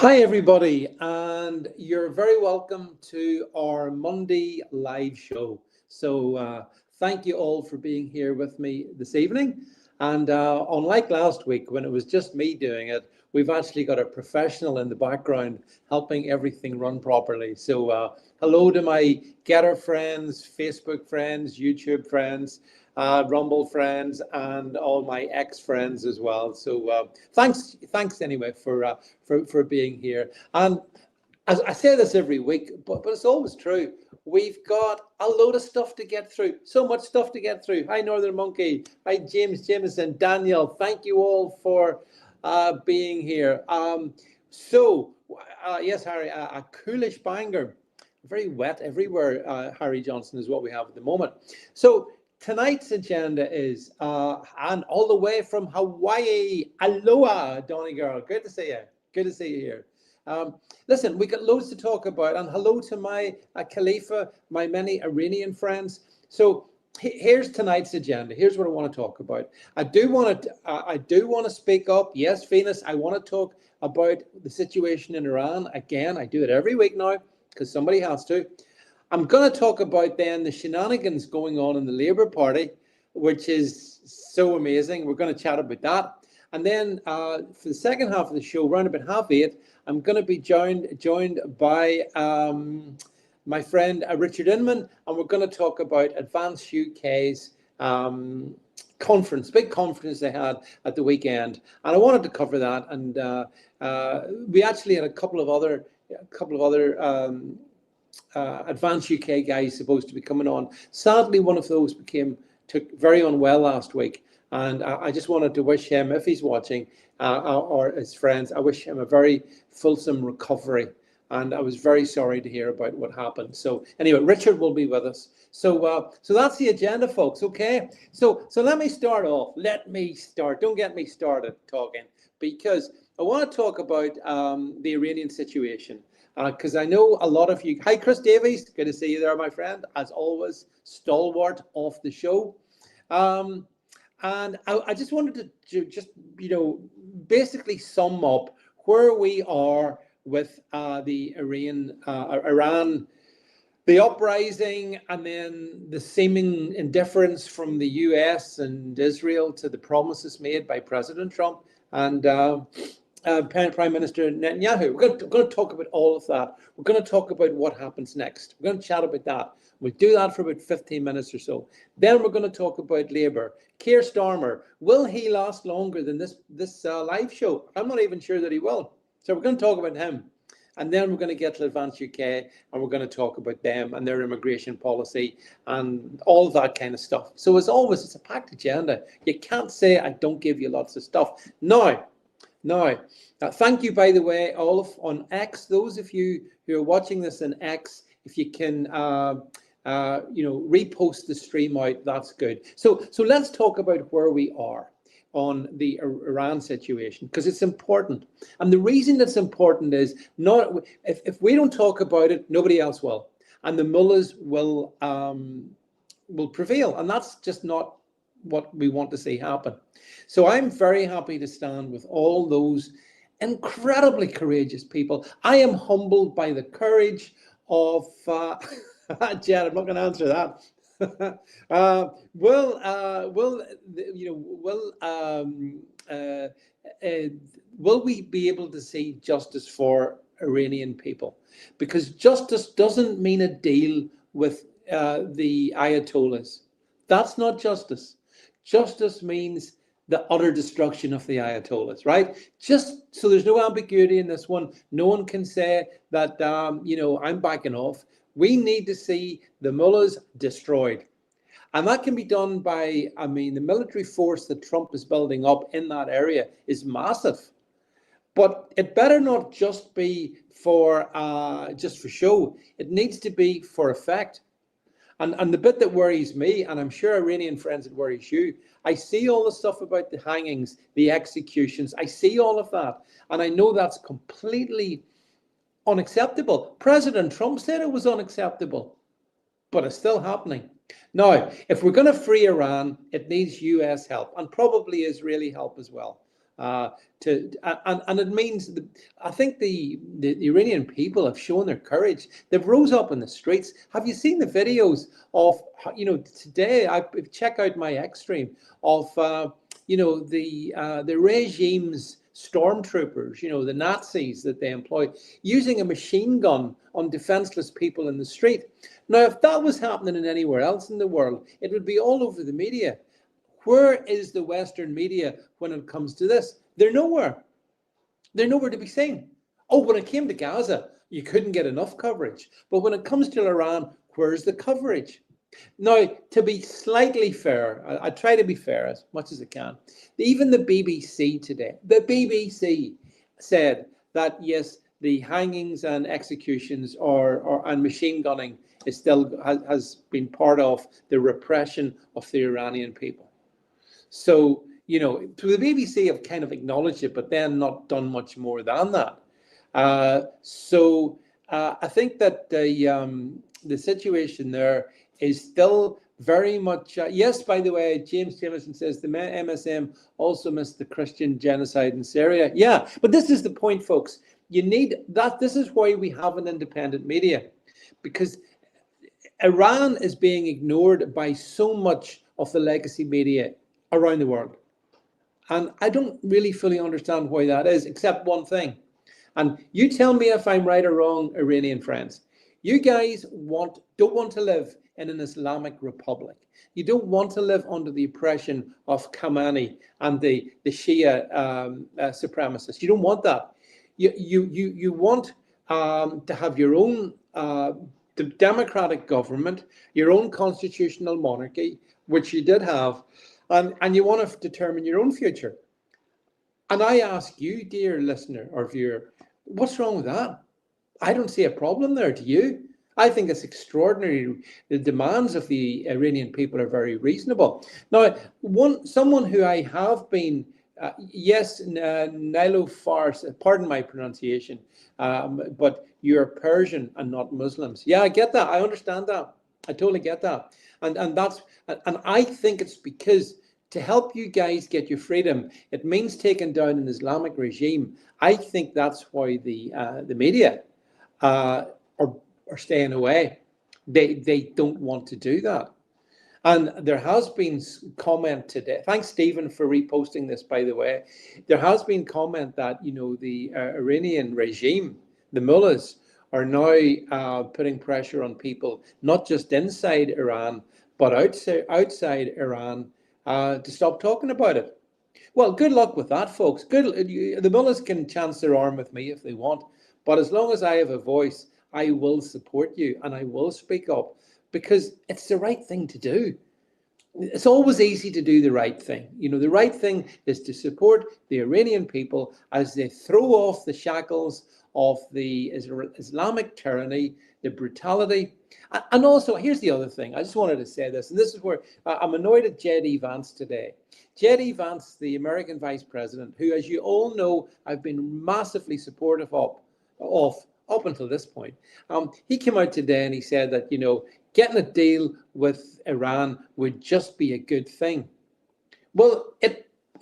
Hi, everybody, and you're very welcome to our Monday live show. Thank you all for being here with me this evening. And unlike last week when it was just me doing it, we've actually got a professional in the background helping everything run properly. Hello to my Getter friends, Facebook friends, YouTube friends, Rumble friends, and all my ex-friends as well. Thanks anyway for being here. And as I say this every week, but it's always true. We've got a load of stuff to get through. So much stuff to get through. Hi, Northern Monkey. Hi, James Jameson, Daniel. Thank you all for being here. Yes, Harry, a coolish banger. Very wet everywhere, Harry Johnson, is what we have at the moment. So tonight's agenda is, and all the way from Hawaii, aloha, Donny girl. Good to see you. Good to see you here. Listen, we got loads to talk about, and hello to my Khalifa, my many Iranian friends. So here's tonight's agenda. Here's what I want to talk about. I do want to speak up. Yes, Venus, I want to talk about the situation in Iran. Again, I do it every week now because somebody has to. I'm going to talk about then the shenanigans going on in the Labour Party, which is so amazing. We're going to chat about that. And then for the second half of the show, around about 8:30, I'm going to be joined by my friend Richard Inman, and we're going to talk about Advance UK's big conference they had at the weekend. And I wanted to cover that. And we actually had a couple of other Advance UK guys supposed to be coming on. Sadly, one of those took very unwell last week. And I just wanted to wish him, if he's watching, or his friends, I wish him a very fulsome recovery. And I was very sorry to hear about what happened. So anyway, Richard will be with us. So that's the agenda, folks. Okay. So let me start off. Don't get me started talking, because I want to talk about the Iranian situation. Because I know a lot of you. Hi, Chris Davies. Good to see you there, my friend. As always, stalwart off the show. And I just wanted to basically sum up where we are with the Iran, the uprising, and then the seeming indifference from the US and Israel to the promises made by President Trump and Prime Minister Netanyahu. We're going to talk about all of that. We're going to talk about what happens next. We're going to chat about that. We'll do that for about 15 minutes or so. Then we're going to talk about Labour. Keir Starmer, will he last longer than this live show? I'm not even sure that he will. So we're going to talk about him. And then we're going to get to Advance UK, and we're going to talk about them and their immigration policy and all that kind of stuff. So as always, it's a packed agenda. You can't say I don't give you lots of stuff. Now, thank you, by the way, all on X. Those of you who are watching this in X, if you can, repost the stream out, that's good. So let's talk about where we are on the Iran situation, because it's important. And the reason it's important is not if we don't talk about it, nobody else will, and the mullahs will prevail, and that's just not what we want to see happen. So I'm very happy to stand with all those incredibly courageous people. I am humbled by the courage of Jed. I'm not going to answer that. Will we be able to see justice for Iranian people? Because justice doesn't mean a deal with the Ayatollahs. That's not justice. Justice means the utter destruction of the Ayatollahs, right? Just so there's no ambiguity in this one. No one can say that, I'm backing off. We need to see the mullahs destroyed. And that can be done by, the military force that Trump is building up in that area is massive. But it better not just be for show. It needs to be for effect. And the bit that worries me, and I'm sure Iranian friends, it worries you, I see all the stuff about the hangings, the executions. I see all of that. And I know that's completely unacceptable. President Trump said it was unacceptable, but it's still happening. Now, if we're going to free Iran, it needs US help and probably Israeli help as well. And it means I think the Iranian people have shown their courage. They've rose up in the streets. Have you seen the videos of, today? I check out my X stream of the regime's stormtroopers, the Nazis that they employ, using a machine gun on defenseless people in the street. Now, if that was happening in anywhere else in the world, it would be all over the media. Where is the Western media when it comes to this? They're nowhere. They're nowhere to be seen. Oh, when it came to Gaza, you couldn't get enough coverage. But when it comes to Iran, where's the coverage? Now, to be slightly fair, I try to be fair as much as I can. Even the BBC today, the BBC said that, yes, the hangings and executions and machine gunning is still has been part of the repression of the Iranian people. So, to the BBC have kind of acknowledged it, but then not done much more than that. I think that the situation there is still very much, yes, by the way, James Jameson says the MSM also missed the Christian genocide in Syria. Yeah, but this is the point, folks. You need that. This is why we have an independent media, because Iran is being ignored by so much of the legacy media around the world. And I don't really fully understand why that is, except one thing. And you tell me if I'm right or wrong, Iranian friends. You guys don't want to live in an Islamic republic. You don't want to live under the oppression of Khamenei and the Shia supremacists. You don't want that. You want to have your own democratic government, your own constitutional monarchy, which you did have, and you want to determine your own future. And I ask you, dear listener or viewer, what's wrong with that? I don't see a problem there, do you? I think it's extraordinary. The demands of the Iranian people are very reasonable. Now, someone who I have been, yes, Nilo Fars, pardon my pronunciation, but you're Persian and not Muslims. Yeah, I get that. I understand that. I totally get that. And I think it's because to help you guys get your freedom, it means taking down an Islamic regime. I think that's why the media are staying away. They don't want to do that. And there has been comment today. Thanks, Stephen, for reposting this, by the way. There has been comment that, the Iranian regime, the mullahs, are now putting pressure on people, not just inside Iran, but outside Iran, to stop talking about it. Well, good luck with that, folks. The mullahs can chance their arm with me if they want, but as long as I have a voice, I will support you and I will speak up, because it's the right thing to do. It's always easy to do the right thing. The right thing is to support the Iranian people as they throw off the shackles of the Islamic tyranny, the brutality. And also, here's the other thing. I just wanted to say this, and this is where I'm annoyed at J.D. Vance today. J.D. Vance, the American vice president, who, as you all know, I've been massively supportive of up until this point. He came out today and he said that, getting a deal with Iran would just be a good thing. Well,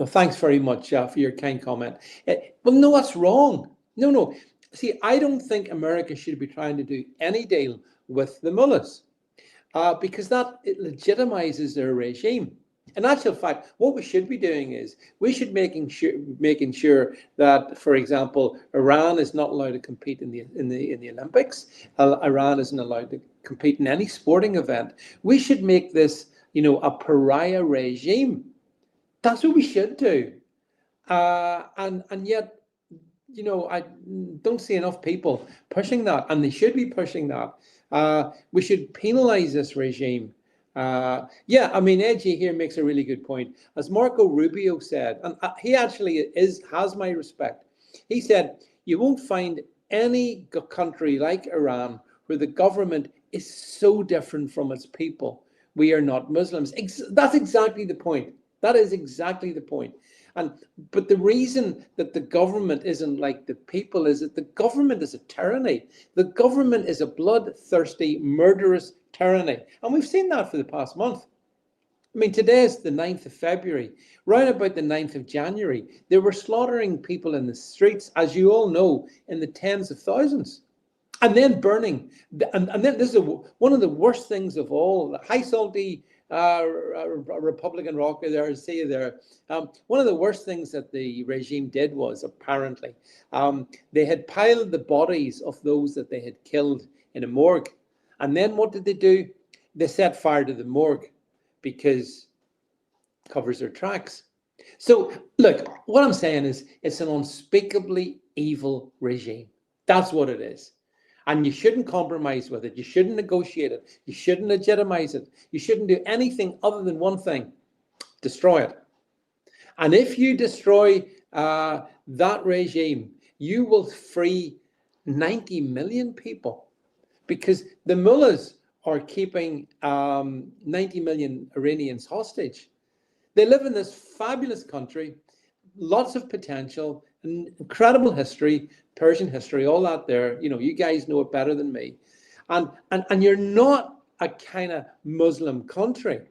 thanks very much for your kind comment. Well, no, that's wrong. No. See, I don't think America should be trying to do any deal with the mullahs because it legitimizes their regime. In actual fact, what we should be doing is we should making sure that, for example, Iran is not allowed to compete in the Olympics. Iran isn't allowed to compete in any sporting event. We should make this, a pariah regime. That's what we should do. And yet, I don't see enough people pushing that, and they should be pushing that. We should penalize this regime. Edgy here makes a really good point. As Marco Rubio said, and he actually has my respect. He said, you won't find any country like Iran where the government is so different from its people. We are not Muslims. That's exactly the point. That is exactly the point. But the reason that the government isn't like the people is that the government is a tyranny. The government is a bloodthirsty, murderous tyranny. And we've seen that for the past month. I mean, today is the 9th of February. Round about the 9th of January, they were slaughtering people in the streets, as you all know, in the tens of thousands. And then burning. And then this is one of the worst things of all. High salty Republican rocker there, see you there. One of the worst things that the regime did was, apparently, they had piled the bodies of those that they had killed in a morgue. And then what did they do? They set fire to the morgue because it covers their tracks. So, look, what I'm saying is it's an unspeakably evil regime. That's what it is. And you shouldn't compromise with it. You shouldn't negotiate it. You shouldn't legitimize it. You shouldn't do anything other than one thing: destroy it. And if you destroy that regime, you will free 90 million people, because the mullahs are keeping 90 million Iranians hostage. They live in this fabulous country, lots of potential, incredible history, Persian history, all that there. You know, you guys know it better than me. And you're not a kind of Muslim country,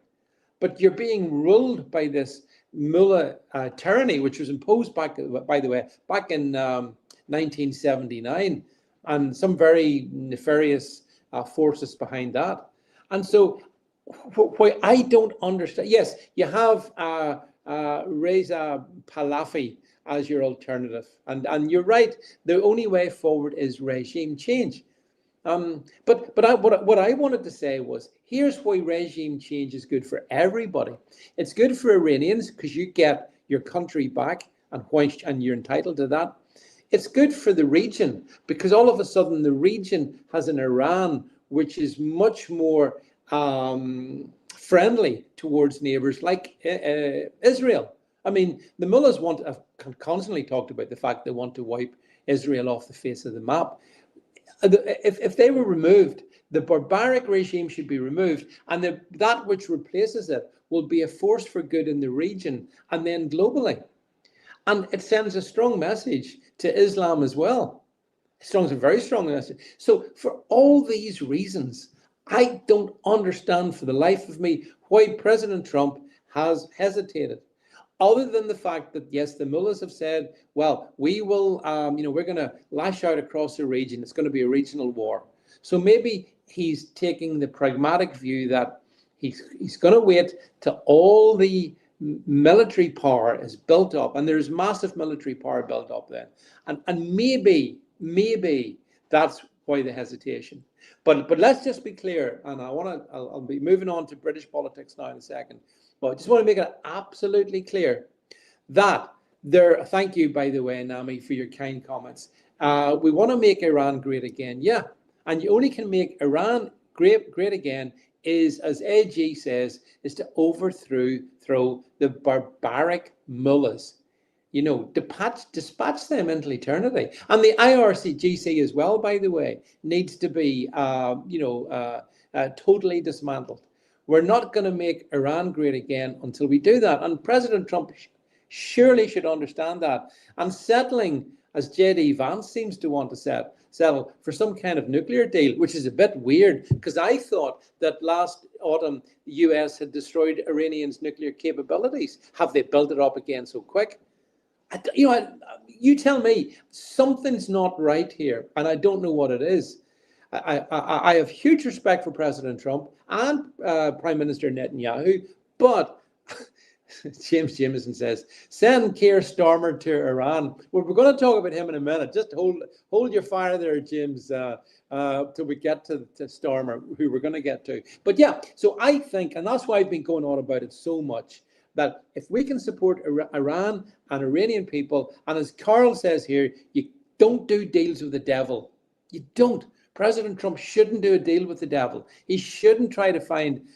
but you're being ruled by this mullah tyranny, which was imposed back, by the way, back in 1979, and some very nefarious forces behind that. And so, what I don't understand, yes, you have Reza Pahlavi as your alternative, and you're right. The only way forward is regime change. But what I wanted to say was, here's why regime change is good for everybody. It's good for Iranians because you get your country back, and you're entitled to that. It's good for the region because all of a sudden the region has an Iran which is much more friendly towards neighbors like Israel. I mean, the mullahs have constantly talked about the fact they want to wipe Israel off the face of the map. If they were removed, the barbaric regime should be removed, and that which replaces it will be a force for good in the region and then globally. And it sends a strong message to Islam as well. A very strong message. So for all these reasons, I don't understand for the life of me why President Trump has hesitated, other than the fact that, yes, the mullahs have said, well, we will, we're going to lash out across the region. It's going to be a regional war. So maybe he's taking the pragmatic view that he's going to wait till all the military power is built up, and there's massive military power built up then. And maybe that's why the hesitation. But let's just be clear, and I'll be moving on to British politics now in a second. But I just want to make it absolutely clear that thank you, by the way, Nami, for your kind comments. We want to make Iran great again. Yeah. And you only can make Iran great again is, as AG says, is to overthrow the barbaric mullahs. You know, dispatch them into eternity. And the IRGC as well, by the way, needs to be, totally dismantled. We're not going to make Iran great again until we do that. And President Trump surely should understand that. And settling, as JD Vance seems to want to settle for some kind of nuclear deal, which is a bit weird, because I thought that last autumn the US had destroyed Iranians' nuclear capabilities. Have they built it up again so quick? You tell me, something's not right here, and I don't know what it is. I have huge respect for President Trump and Prime Minister Netanyahu, but James Jameson says, send Keir Starmer to Iran. Well, we're going to talk about him in a minute. Just hold your fire there, James, till we get to Starmer, who we're going to get to. But yeah, so I think, and that's why I've been going on about it so much, that if we can support Iran and Iranian people, and as Carl says here, you don't do deals with the devil. You don't. President Trump shouldn't do a deal with the devil. He shouldn't try to find,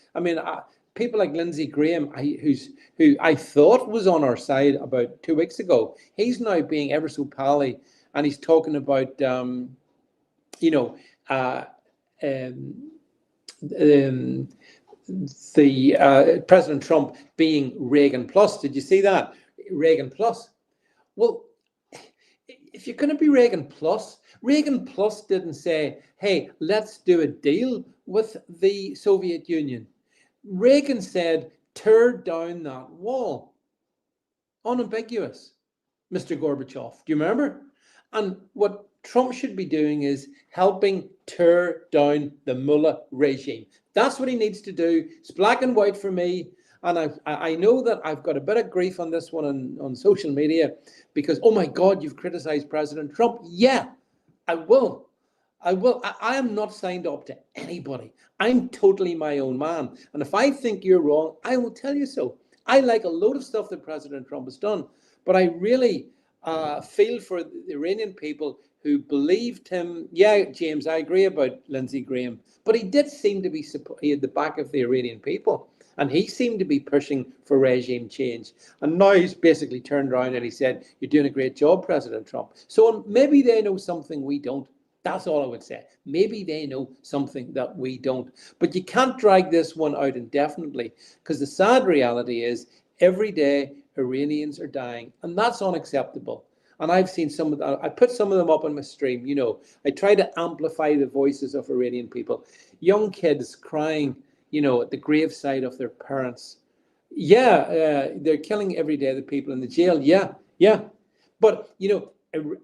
people like Lindsey Graham, who I thought was on our side about 2 weeks ago, he's now being ever so pally, and he's talking about, President Trump being Reagan plus. Did you see that? Reagan plus. Well, if you're going to be Reagan plus didn't say, hey, let's do a deal with the Soviet Union. Reagan said, Tear down that wall. Unambiguous, Mr. Gorbachev. Do you remember? And what Trump should be doing is helping tear down the mullah regime. That's what he needs to do. It's black and white for me. And I know that I've got a bit of grief on this one on social media because, oh my God, you've criticized President Trump. Yeah, I will. I am not signed up to anybody. I'm totally my own man. And if I think you're wrong, I will tell you so. I like a load of stuff that President Trump has done, but I really feel for the Iranian people who believed him. Yeah, James, I agree about Lindsey Graham, but he did seem to be, he had the back of the Iranian people. And he seemed to be pushing for regime change. And now he's basically turned around and he said, you're doing a great job, President Trump. So maybe they know something we don't. That's all I would say. Maybe they know something that we don't. But you can't drag this one out indefinitely because the sad reality is every day Iranians are dying, and that's unacceptable. And I've seen some of that. I put some of them up on my stream. You know, I try to amplify the voices of Iranian people, young kids crying, you know, at the graveside of their parents. Yeah, they're killing every day the people in the jail. Yeah, yeah. But, you know,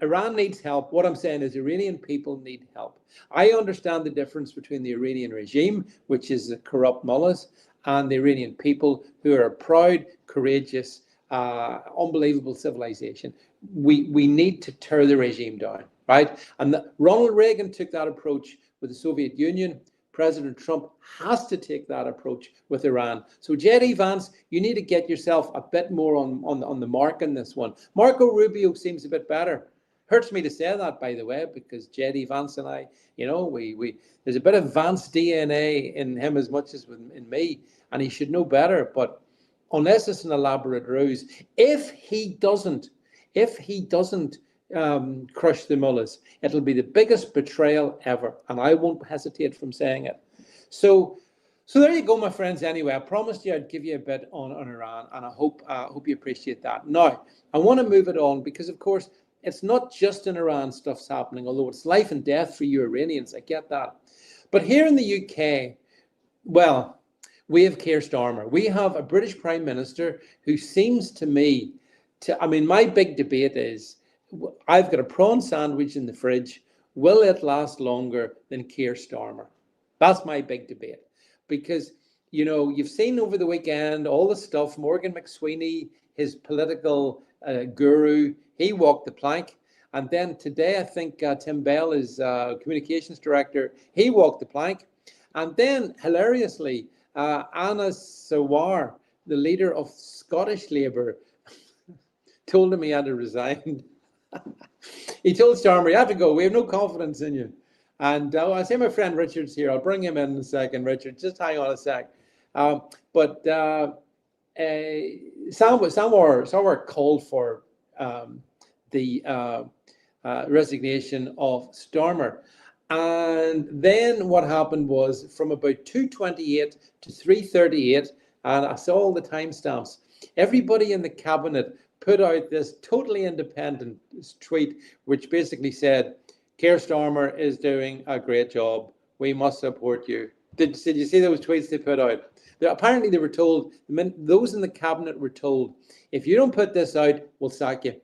Iran needs help. What I'm saying is Iranian people need help. I understand the difference between the Iranian regime, which is the corrupt mullahs, and the Iranian people who are a proud, courageous, unbelievable civilization. We need to tear the regime down, right? And Ronald Reagan took that approach with the Soviet Union. President Trump has to take that approach with Iran. So JD Vance, you need to get yourself a bit more on the mark in this one. Marco Rubio seems a bit better. Hurts me to say that, by the way, because JD Vance and I, you know, we there's a bit of Vance DNA in him as much as in me, and he should know better. But unless it's an elaborate ruse, if he doesn't crush the mullahs, it'll be the biggest betrayal ever, and I won't hesitate from saying it. So there you go, my friends. Anyway, I promised you I'd give you a bit on Iran, and I hope you appreciate that. Now, I want to move it on because, of course, it's not just in Iran stuff's happening, although it's life and death for you Iranians. I get that. But here in the UK, well, we have Keir Starmer. We have a British Prime Minister who seems to me I mean, my big debate is, I've got a prawn sandwich in the fridge. Will it last longer than Keir Starmer? That's my big debate. Because, you know, you've seen over the weekend all the stuff. Morgan McSweeney, his political guru, he walked the plank. And then today, I think Tim Bell, his communications director, he walked the plank. And then, hilariously, Anna Sawar, the leader of Scottish Labour, told him he had to resign. He told Starmer, you have to go. We have no confidence in you. And I say my friend Richard's here. I'll bring him in a second. Richard, just hang on a sec. But Samar called for the resignation of Starmer. And then what happened was from about 2:28 to 3:38, and I saw all the timestamps, everybody in the cabinet put out this totally independent tweet, which basically said, Keir Starmer is doing a great job. We must support you. Did you see those tweets they put out? Apparently they were told, those in the cabinet were told, if you don't put this out, we'll sack you.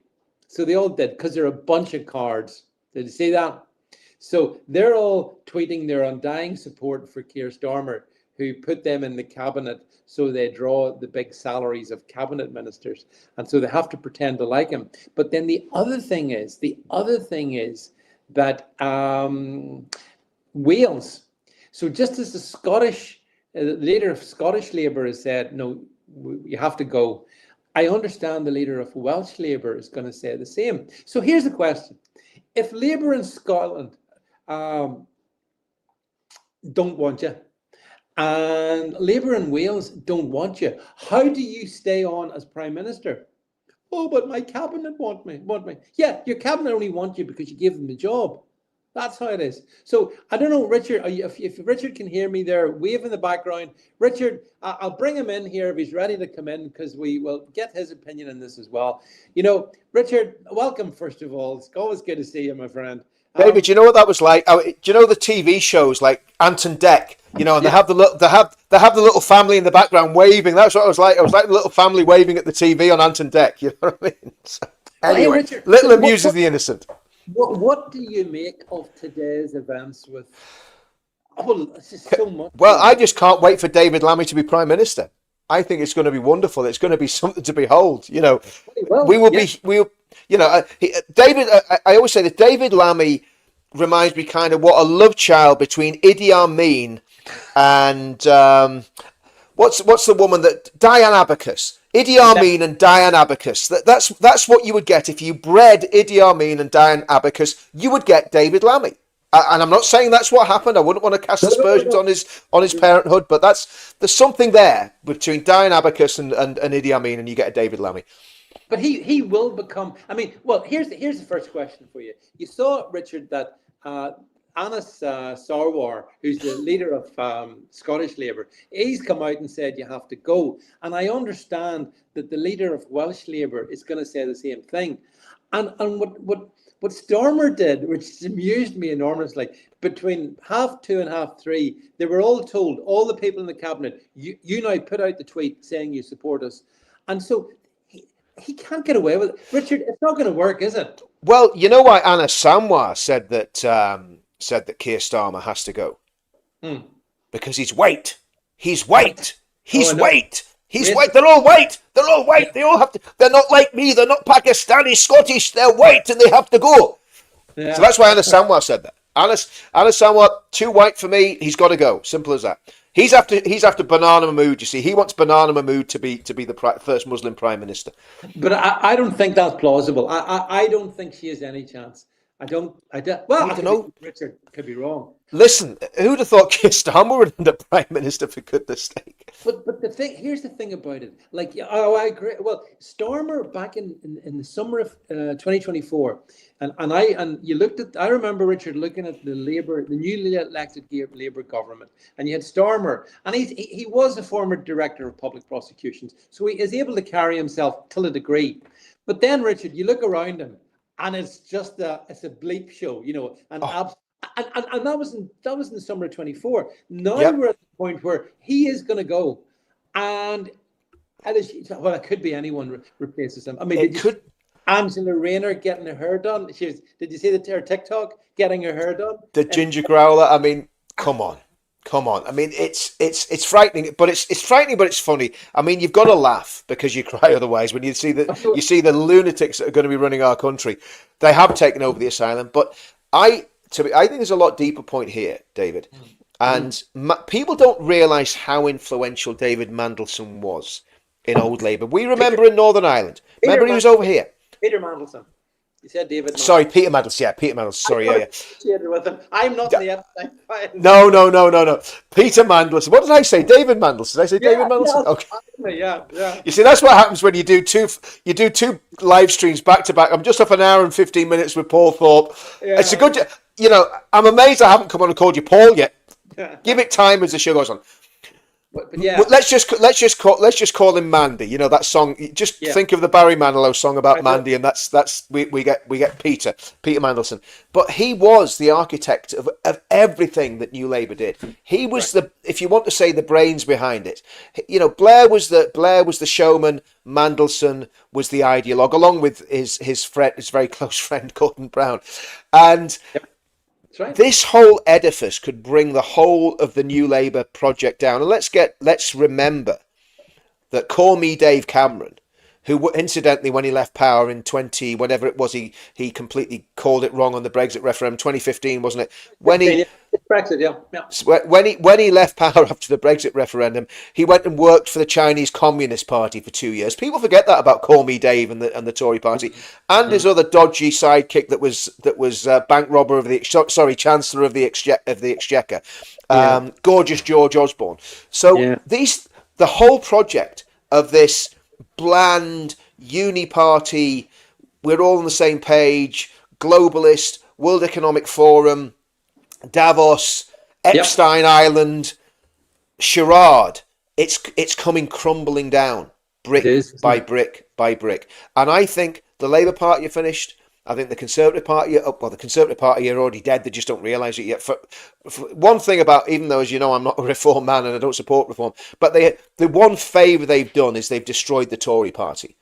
So they all did, because they're a bunch of cards. Did you see that? So they're all tweeting their undying support for Keir Starmer, who put them in the cabinet so they draw the big salaries of cabinet ministers. And so they have to pretend to like him. But then the other thing is that Wales, so just as the Scottish leader of Scottish Labour has said, no, you have to go, I understand the leader of Welsh Labour is going to say the same. So here's the question. If Labour in Scotland don't want you, and Labour in Wales don't want you, how do you stay on as Prime Minister? Oh, but my cabinet want me. Yeah, your cabinet only want you because you give them the job. That's how it is. So I don't know, Richard, if Richard can hear me there, wave in the background. Richard, I'll bring him in here if he's ready to come in, because we will get his opinion on this as well. You know, Richard, welcome, first of all. It's always good to see you, my friend. David, do you know what that was like? Do you know the TV shows like Ant and Dec? You know, and they Yeah. have the little family in the background waving. That's what I was like. I was like the little family waving at the TV on Ant and Dec. You know what I mean? So, Well, hey, anyway, Richard. little So amuses the innocent. what do you make of today's events with? Oh, well, it's just so much Well, going I on. just can't wait for David Lammy to be Prime Minister. I think it's going to be wonderful. It's going to be something to behold. You know, we Well, will yeah. be, you know, David, I always say that David Lammy reminds me kind of what a love child between Idi Amin and what's the woman that Diane Abacus, Idi Amin and Diane Abacus. That's what you would get if you bred Idi Amin and Diane Abacus. You would get David Lammy. And I'm not saying that's what happened. I wouldn't want to cast No, no, no, aspersions no. on his parenthood, but there's something there between Diane Abacus and Idi Amin, and you get a David Lammy. But he will become. I mean, well, here's the first question for you. You saw, Richard, that Anas Sarwar, who's the leader of Scottish Labour, he's come out and said you have to go. And I understand that the leader of Welsh Labour is going to say the same thing. And what Starmer did, which amused me enormously, between 2:30 and 3:30, they were all told, all the people in the cabinet, you now put out the tweet saying you support us. And so he can't get away with it. Richard, it's not going to work, is it? Well, you know why Anna Samwar said that Keir Starmer has to go? Hmm. Because he's white. He's Right. white. Oh, I He's know. white. He's Race. white. They're all white. They're all Yeah. white. They all have to. They're not like me. They're not Pakistani, Scottish. They're white, and they have to go. So Yeah. that's why Anna Samwar said that. Anna Samwar, too white for me. He's got to go. Simple as that. He's after Banana Mahmood. You see, he wants Banana Mahmood to be the first Muslim prime minister. But I don't think that's plausible. I don't think she has any chance. I don't. Well, I I don't could be know. Richard. Could be wrong. Listen, who'd have thought Keir Starmer would end up prime minister for goodness sake? But here's the thing about it. Like, yeah, oh, I agree. Well, Starmer back in the summer of 2024, and you looked at. I remember, Richard, looking at the newly elected Labour government, and you had Starmer, and he was a former director of public prosecutions, so he is able to carry himself till a degree. But then, Richard, you look around him, and it's a bleep show, Oh, and that was in the summer of 24. Now yep. we're at the point where he is going to go, and well, it could be anyone replaces him. I mean, It did you see could. Angela Rayner getting her hair done? Did you see her TikTok getting her hair done? The And ginger growler. I mean, come on, come on. I mean, it's frightening, but it's frightening, but it's funny. I mean, you've got to laugh because you cry otherwise when you see the lunatics that are going to be running our country. They have taken over the asylum, but I think there's a lot deeper point here, David. And people don't realise how influential David Mandelson was in Old Labour. We Peter, remember in Northern Ireland. Peter, Remember he was over here. Peter Mandelson. You said David Sorry, Mandelson. Peter Mandelson. Yeah, Peter Mandelson. I Sorry, got yeah. associated with him. I'm not in Yeah. the Epstein files. No. Peter Mandelson. What did I say? David Mandelson. Did I say David Yeah, Mandelson? yeah, Okay. yeah. You see, that's what happens when you do two live streams back to back. I'm just off an hour and 15 minutes with Paul Thorpe. It's a Yeah. good. I'm amazed I haven't come on and called you Paul yet. Yeah. Give it time as the show goes on. But yeah, Let's just call him Mandy. You know that song. Just yeah. think of the Barry Manilow song about I do. Mandy, and we get Peter Mandelson. But he was the architect of everything that New Labour did. He was if you want to say, the brains behind it. Blair was the showman. Mandelson was the ideologue, along with his very close friend Gordon Brown, and. Yep. That's right. This whole edifice could bring the whole of the New Labour project down. And let's remember that Call Me Dave Cameron, who incidentally, when he left power in whenever it was, he completely called it wrong on the Brexit referendum, 2015, wasn't it? Brexit, yeah. When he left power after the Brexit referendum, he went and worked for the Chinese Communist Party for 2 years. People forget that about Call Me Dave and the Tory Party, and his other dodgy sidekick that was bank robber of Chancellor of the Exchequer, Yeah. gorgeous George Osborne. So Yeah. the whole project of this bland uni-party, we're all on the same page, globalist, World Economic Forum, Davos, Epstein Island, charade. It's coming crumbling down, brick It is, isn't by it? brick by brick. And I think the Labour Party are finished. I think the Conservative Party, the Conservative Party are already dead. They just don't realise it yet. For one thing about, even though, as you know, I'm not a reform man and I don't support reform, but the one favour they've done is they've destroyed the Tory Party.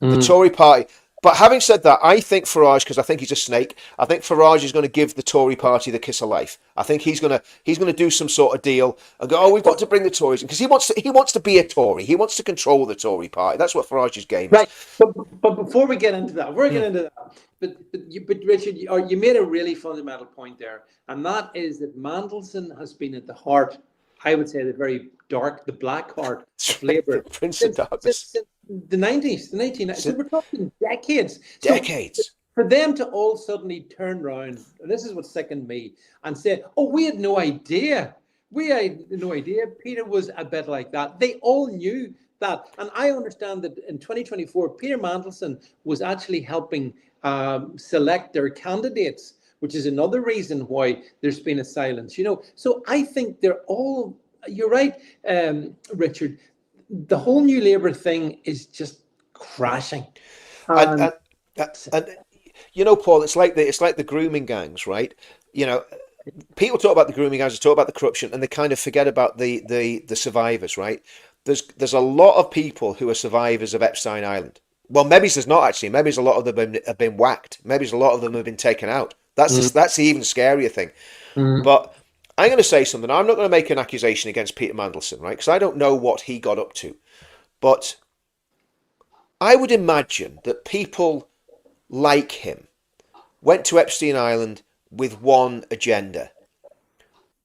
The Tory Party. But having said that, I think Farage, because I think he's a snake, I think Farage is going to give the Tory Party the kiss of life. I think he's going to do some sort of deal and go, oh, we've got to bring the Tories in, because he wants to be a Tory. He wants to control the Tory Party. That's what Farage's game is. Right. But before we get into that, but Richard, you made a really fundamental point there, and that is that Mandelson has been at the heart, I would say, the black heart of Labour. Prince of Darkness. Since the 90s, the 1990s. So we're talking decades. Decades. So for them to all suddenly turn around, and this is what sickened me, and say, oh, we had no idea. We had no idea Peter was a bit like that. They all knew that. And I understand that in 2024, Peter Mandelson was actually helping select their candidates, which is another reason why there's been a silence. So I think you're right, Richard. The whole New Labour thing is just crashing. And Paul, it's like the grooming gangs, right? People talk about the grooming gangs, they talk about the corruption, and they kind of forget about the survivors, right? There's a lot of people who are survivors of Epstein Island. Well, maybe there's not actually. Maybe a lot of them have been whacked. Maybe a lot of them have been taken out. That's the even scarier thing. But I'm going to say something. I'm not going to make an accusation against Peter Mandelson, right? Because I don't know what he got up to. But I would imagine that people like him went to Epstein Island with one agenda: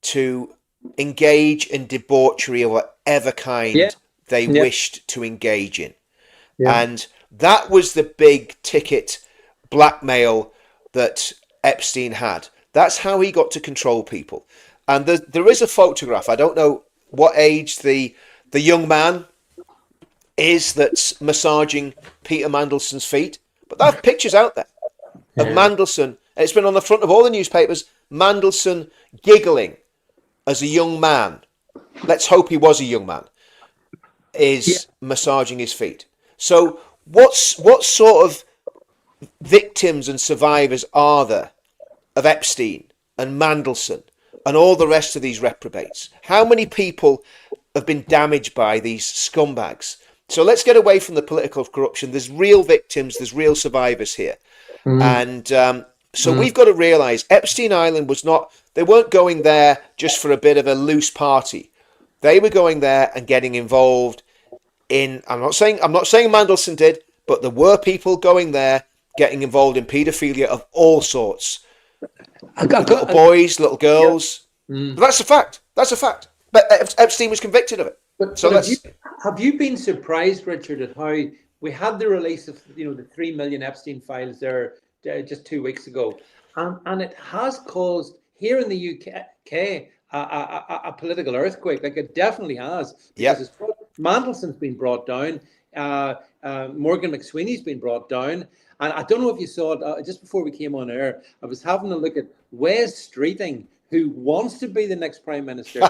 to engage in debauchery of whatever kind they wished to engage in. Yeah. And that was the big ticket blackmail that Epstein had. That's how he got to control people. And there is a photograph. I don't know what age the young man is that's massaging Peter Mandelson's feet, but that picture's out there of Mandelson. It's been on the front of all the newspapers. Mandelson giggling as a young man. Let's hope he was a young man. Is massaging his feet. So what sort of victims and survivors are there of Epstein and Mandelson and all the rest of these reprobates? How many people have been damaged by these scumbags? So let's get away from the political corruption. There's real victims, there's real survivors here. And so we've got to realise Epstein Island they weren't going there just for a bit of a loose party. They were going there and getting involved in, I'm not saying Mandelson did, but there were people going there getting involved in paedophilia of all sorts. Little boys, little girls. But that's a fact. That's a fact. But Epstein was convicted of it. Have you been surprised, Richard, at how we had the release of the 3 million Epstein files there just 2 weeks ago, and it has caused here in the UK a political earthquake. Like, it definitely has. Yeah. Mandelson's been brought down. Morgan McSweeney's been brought down. And I don't know if you saw it, just before we came on air, I was having a look at Wes Streeting, who wants to be the next Prime Minister.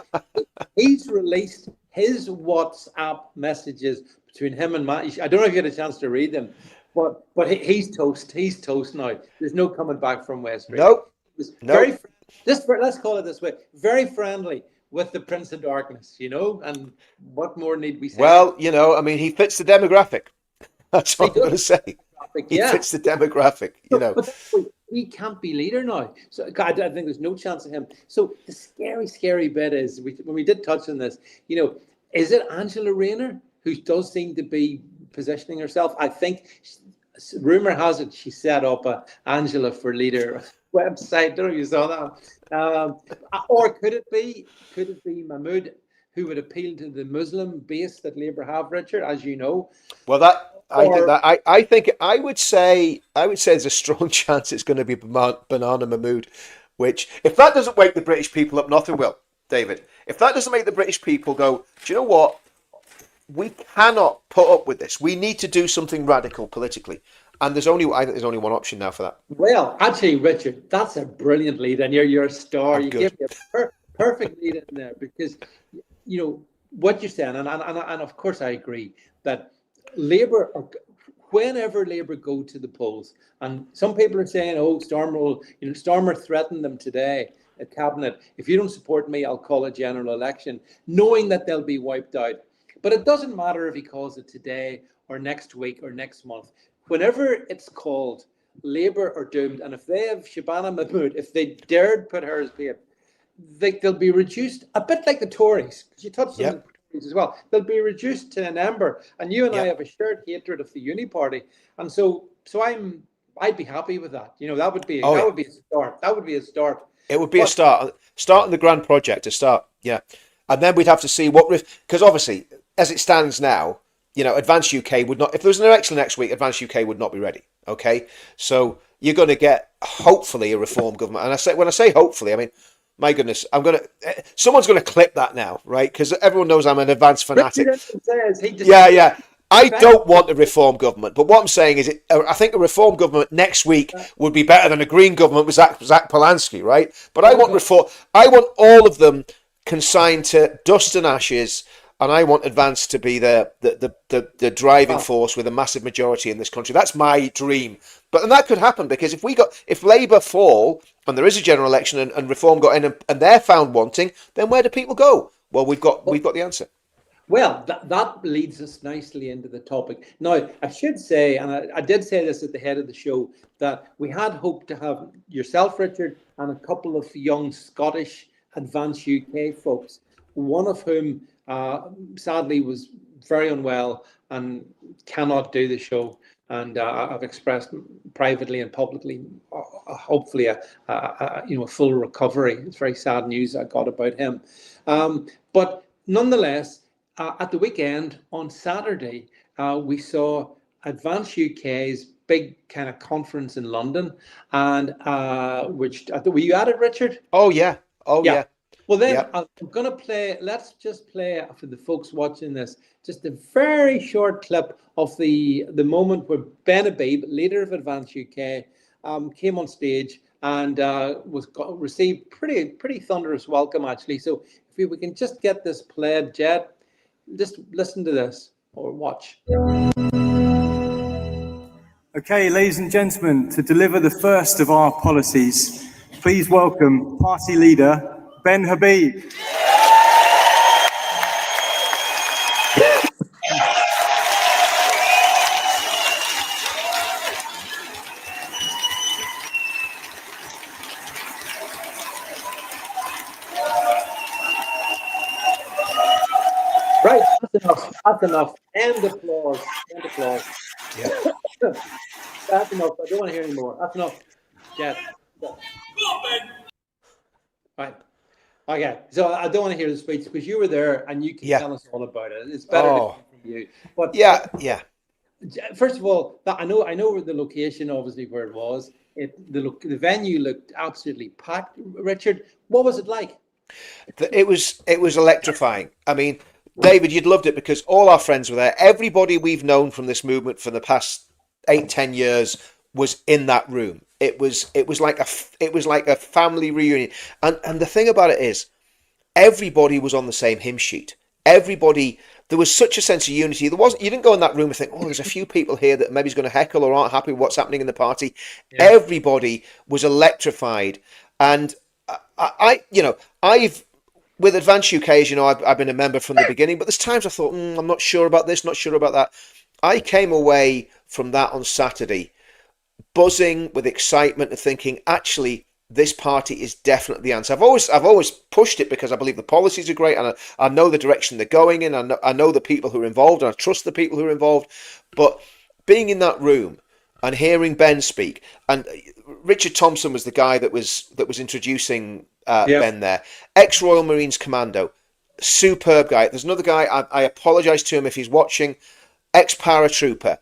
He's released his WhatsApp messages between him and Matt. I don't know if you had a chance to read them, but he's toast. He's toast now. There's no coming back from Wes Streeting. Nope. Let's call it this way, very friendly with the Prince of Darkness, and what more need we say? Well, he fits the demographic. That's what I'm going to say. He fits the demographic, But he can't be leader now. So I think there's no chance of him. So the scary bit is, when we did touch on this, is it Angela Rayner who does seem to be positioning herself? I think rumor has it she set up a Angela for Leader website. I don't know if you saw that. Or could it be Mahmoud, who would appeal to the Muslim base that Labour have, Richard, as you know? Well, I would say there's a strong chance it's going to be Banana Mahmood, which, if that doesn't wake the British people up, nothing will, David. If that doesn't make the British people go, do you know what? We cannot put up with this. We need to do something radical politically. And I think there's only one option now for that. Well, actually, Richard, that's a brilliant lead, and you're a star. You gave me a perfect lead in there, because what you're saying, and of course I agree that Labour, whenever Labour go to the polls, and some people are saying, oh, Starmer threatened them today at Cabinet. If you don't support me, I'll call a general election, knowing that they'll be wiped out. But it doesn't matter if he calls it today or next week or next month. Whenever it's called, Labour are doomed. And if they have Shabana Mahmood, if they dared put her as PF, they'll be reduced a bit like the Tories, because you touched on the Tories as well. They'll be reduced to an ember. And you and I have a shared hatred of the Uni Party. And so I'd be happy with that. That would be would be a start. That would be a start. It would be a start. Starting the grand project, a start. Yeah. And then we'd have to see because obviously, as it stands now, Advance UK would not, if there was an election next week, Advance UK would not be ready. Okay. So you're going to get, hopefully, a reform government. And when I say hopefully, I mean, my goodness, someone's going to clip that now, right? Because everyone knows I'm an Advance fanatic. Yeah. I don't want a reform government, but what I'm saying is, I think a reform government next week would be better than a Green government with Zach Polanski, right? But I want reform. I want all of them consigned to dust and ashes, and I want Advance to be the driving force with a massive majority in this country. That's my dream. And that could happen, because if Labour fall and there is a general election and reform got in and they're found wanting, then where do people go? Well, we've got the answer. Well, that leads us nicely into the topic. Now, I should say, and I did say this at the head of the show, that we had hoped to have yourself, Richard, and a couple of young Scottish Advance UK folks, one of whom sadly was very unwell and cannot do the show. And I've expressed privately and publicly, hopefully, a full recovery. It's very sad news I got about him. But nonetheless, at the weekend, on Saturday, we saw Advance UK's big kind of conference in London, and were you at it, Richard? Oh yeah. Well, then I'm going to play. Let's just play for the folks watching this, just a very short clip of the moment where Ben Habib, leader of Advance UK, came on stage and received pretty thunderous welcome, actually. So if we can just get this played, Jed. Just listen to this or watch. Okay, ladies and gentlemen, to deliver the first of our policies, please welcome party leader Ben Habib. Right, that's enough. End applause. Yeah. That's enough. I don't want to hear any more. That's enough. Yes. Right. Okay. So I don't want to hear the speech, because you were there and you can tell us all about it. It's better to hear from you. But yeah. First of all, I know the location, obviously, where it was. The venue looked absolutely packed. Richard, what was it like? It was electrifying. I mean, David, you'd loved it, because all our friends were there. Everybody we've known from this movement for the past 8-10 years was in that room. It was like a family reunion. And the thing about it is, everybody was on the same hymn sheet. Everybody, there was such a sense of unity. You didn't go in that room and think, oh, there's a few people here that maybe is going to heckle or aren't happy with what's happening in the party. Yeah. Everybody was electrified. And I've with Advance UK, as you know, I've been a member from the beginning, but there's times I thought, I'm not sure about this, not sure about that. I came away from that on Saturday buzzing with excitement and thinking, actually, this party is definitely the answer. I've always pushed it, because I believe the policies are great, and I know the direction they're going in. I know the people who are involved, and I trust the people who are involved. But being in that room and hearing Ben speak, and Richard Thompson was the guy that was introducing Ben there, ex-Royal Marines Commando, superb guy. There's another guy, I apologise to him if he's watching, ex-paratrooper,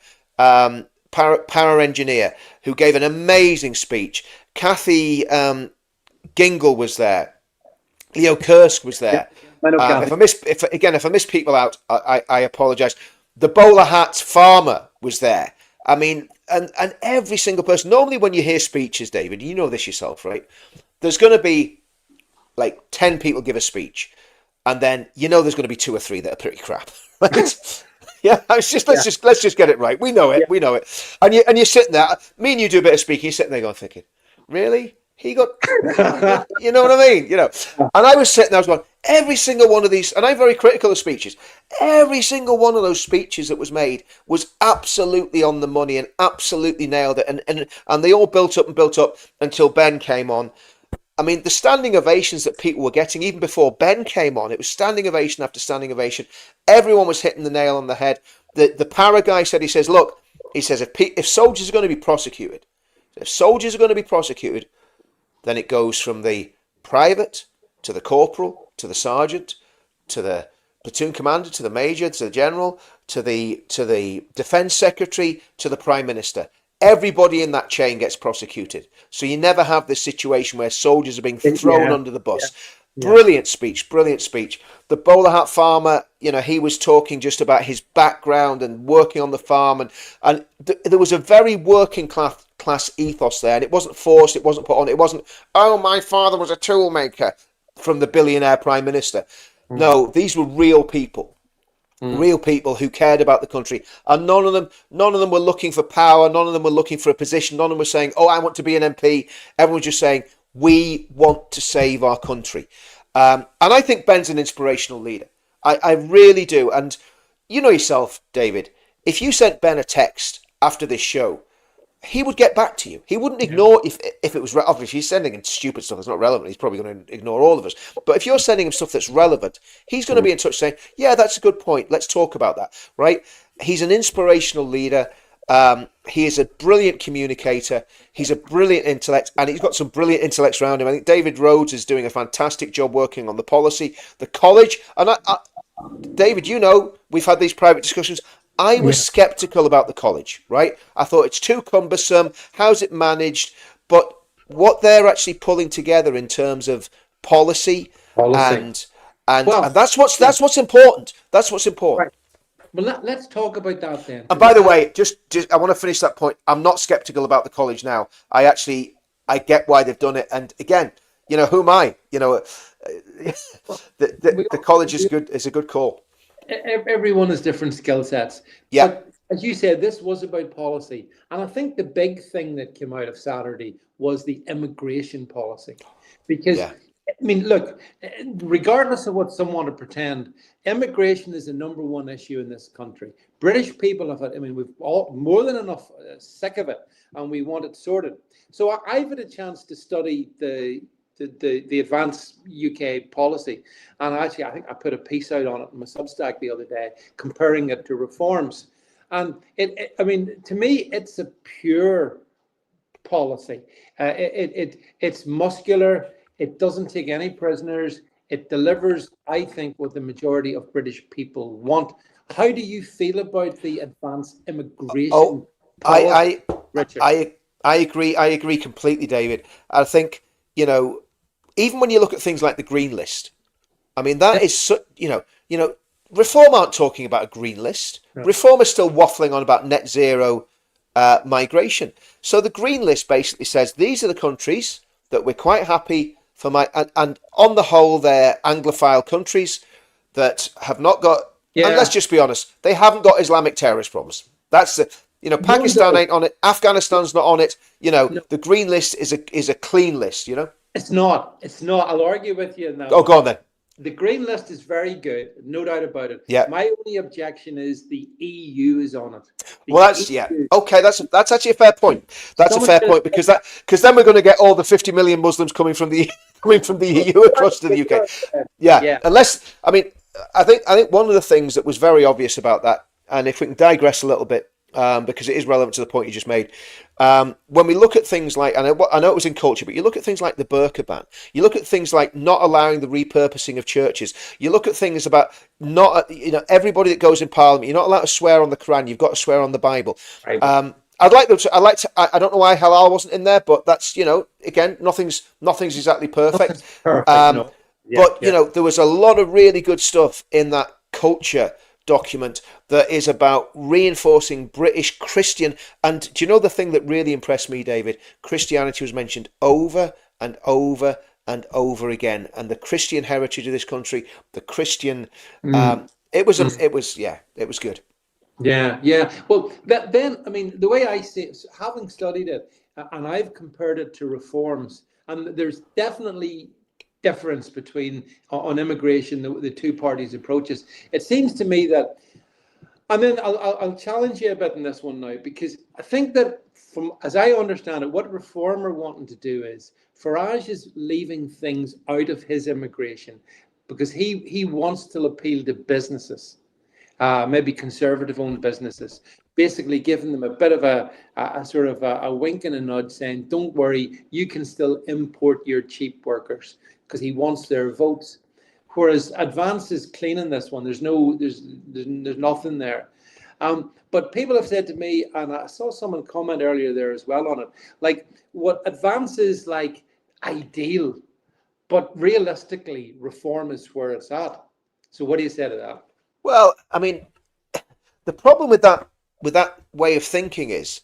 para-engineer, who gave an amazing speech. Kathy Gingle was there. Leo Kursk was there. If I miss people out, I apologise. The bowler hat farmer was there. I mean, and every single person. Normally, when you hear speeches, David, you know this yourself, right? There's going to be like 10 people give a speech, and then there's going to be 2 or 3 that are pretty crap. Right? Yeah, let's just get it right. We know it. Yeah. We know it. And you're sitting there. Me and you do a bit of speaking. You're sitting there going, thinking, really? He got, you know what I mean? And I was sitting there, I was going, every single one of these, and I'm very critical of speeches. Every single one of those speeches that was made was absolutely on the money and absolutely nailed it. And they all built up and built up until Ben came on. I mean, the standing ovations that people were getting, even before Ben came on, it was standing ovation after standing ovation. Everyone was hitting the nail on the head. The para guy said, look, if soldiers are going to be prosecuted, then it goes from the private to the corporal to the sergeant to the platoon commander to the major to the general to the defence secretary to the prime minister. Everybody in that chain gets prosecuted. So you never have this situation where soldiers are being thrown under the bus. Yeah. Brilliant speech. The bowler hat farmer, he was talking just about his background and working on the farm. And there was a very working class ethos there. And it wasn't forced, it wasn't put on. It wasn't, oh, my father was a tool maker from the billionaire prime minister. No, these were real people. Real people who cared about the country, and none of them were looking for power. None of them were looking for a position. None of them were saying, "Oh, I want to be an MP." Everyone was just saying, "We want to save our country." And I think Ben's an inspirational leader. I really do. And you know yourself, David. If you sent Ben a text after this show, he would get back to you. He wouldn't ignore if it was obviously he's sending him stupid stuff that's not relevant. He's probably going to ignore all of us. But if you're sending him stuff that's relevant, he's going to be in touch saying, "Yeah, that's a good point. Let's talk about that." Right? He's an inspirational leader. He is a brilliant communicator. He's a brilliant intellect, and he's got some brilliant intellects around him. I think David Rhodes is doing a fantastic job working on the policy, the college, and David, we've had these private discussions. I was sceptical about the college, right? I thought it's too cumbersome. How's it managed? But what they're actually pulling together in terms of policy. And that's what's important. That's what's important. Right. Well, let's talk about that then. And by the way, just I want to finish that point. I'm not skeptical about the college now. I get why they've done it. And again, who am I? The college is good. Is a good call. Everyone has different skill sets. Yeah. But as you said, this was about policy. And I think the big thing that came out of Saturday was the immigration policy. Because, I mean, look, regardless of what some want to pretend, immigration is the number one issue in this country. British people have had, we've all more than enough sick of it, and we want it sorted. So I've had a chance to study the advanced UK policy, and actually I think I put a piece out on it in my Substack the other day comparing it to reforms, and to me it's a pure policy. It's muscular. It doesn't take any prisoners. It delivers, I think, what the majority of British people want. How do you feel about the advanced immigration policy, Richard? I agree completely, David. I think even when you look at things like the green list, that is Reform aren't talking about a green list. No. Reform is still waffling on about net zero migration. So the green list basically says these are the countries that we're quite happy for and on the whole they're Anglophile countries that have not got. Yeah. And let's just be honest, they haven't got Islamic terrorist problems. That's Pakistan ain't on it. Afghanistan's not on it. The green list is a clean list. It's not. I'll argue with you now. Oh, go on then. The green list is very good, no doubt about it. Yeah. My only objection is the EU is on it. Okay, that's actually a fair point. That's a fair point because then we're going to get all the 50 million Muslims coming from the EU across to the UK. Yeah. Unless I think one of the things that was very obvious about that, and if we can digress a little bit, because it is relevant to the point you just made. When we look at things like, and I know it was in culture, but you look at things like the burqa ban, you look at things like not allowing the repurposing of churches, you look at things about not, everybody that goes in Parliament, you're not allowed to swear on the Quran, you've got to swear on the Bible. Right. I don't know why halal wasn't in there, but that's, again, nothing's exactly perfect. No. There was a lot of really good stuff in that culture document that is about reinforcing British Christian. And do you know the thing that really impressed me, David? Christianity was mentioned over and over and over again, and the Christian heritage of this country, the Christian. It was good. Yeah, yeah. Well, then, I mean, the way I see it, having studied it, and I've compared it to reforms, and there's definitely difference between on immigration, the two parties' approaches. It seems to me that, and then I'll challenge you a bit in this one now, because I think that, from as I understand it, what Reform are wanting to do is Farage is leaving things out of his immigration because he wants to appeal to businesses, maybe conservative owned businesses, basically giving them a bit of a sort of a wink and a nudge saying, don't worry, you can still import your cheap workers, because he wants their votes. Whereas Advance is cleaning this one. There's nothing there. But people have said to me, and I saw someone comment earlier there as well on it, like what Advance is like ideal, but realistically, Reform is where it's at. So what do you say to that? Well, I mean, the problem with that way of thinking is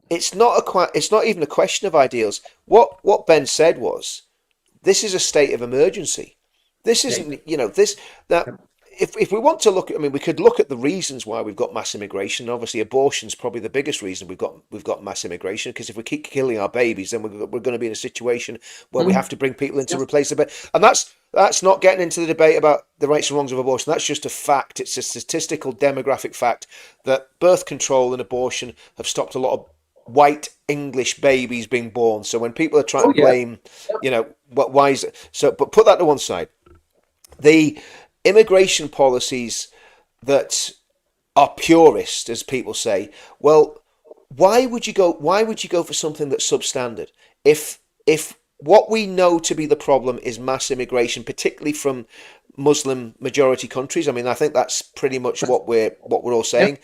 it's not even a question of ideals. What Ben said was, this is a state of emergency. This Yeah. isn't, this that if we want to look at, I mean, we could look at the reasons why we've got mass immigration. Obviously, abortion's probably the biggest reason we've got mass immigration, because if we keep killing our babies, then we're going to be in a situation where we Mhm. have to bring people in to Yes. replace the baby. And that's not getting into the debate about the rights and wrongs of abortion. That's just a fact. It's a statistical demographic fact that birth control and abortion have stopped a lot of white English babies being born. So when people are trying Oh to yeah. blame, why is it? So, but put that to one side. The immigration policies that are purist, as people say, well, why would you go? Why would you go for something that's substandard? If what we know to be the problem is mass immigration, particularly from Muslim majority countries, I mean, I think that's pretty much what we're all Yep. saying.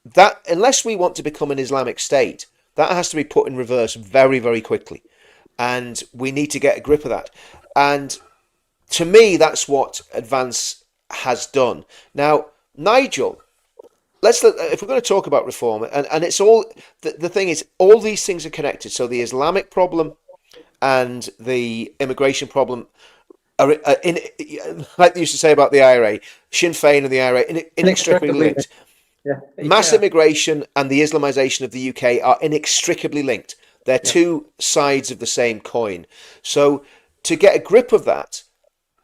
That unless we want to become an Islamic state, that has to be put in reverse very, very quickly, and we need to get a grip of that. And to me, that's what Advance has done. Now, Nigel, if we're going to talk about reform, and it's all the thing is, all these things are connected. So the Islamic problem and the immigration problem are in, like they used to say about the IRA, Sinn Féin and the IRA, inextricably Inextricably. linked. Yeah. Mass Yeah. immigration and the Islamization of the UK are inextricably linked. They're Yeah. two sides of the same coin. So to get a grip of that,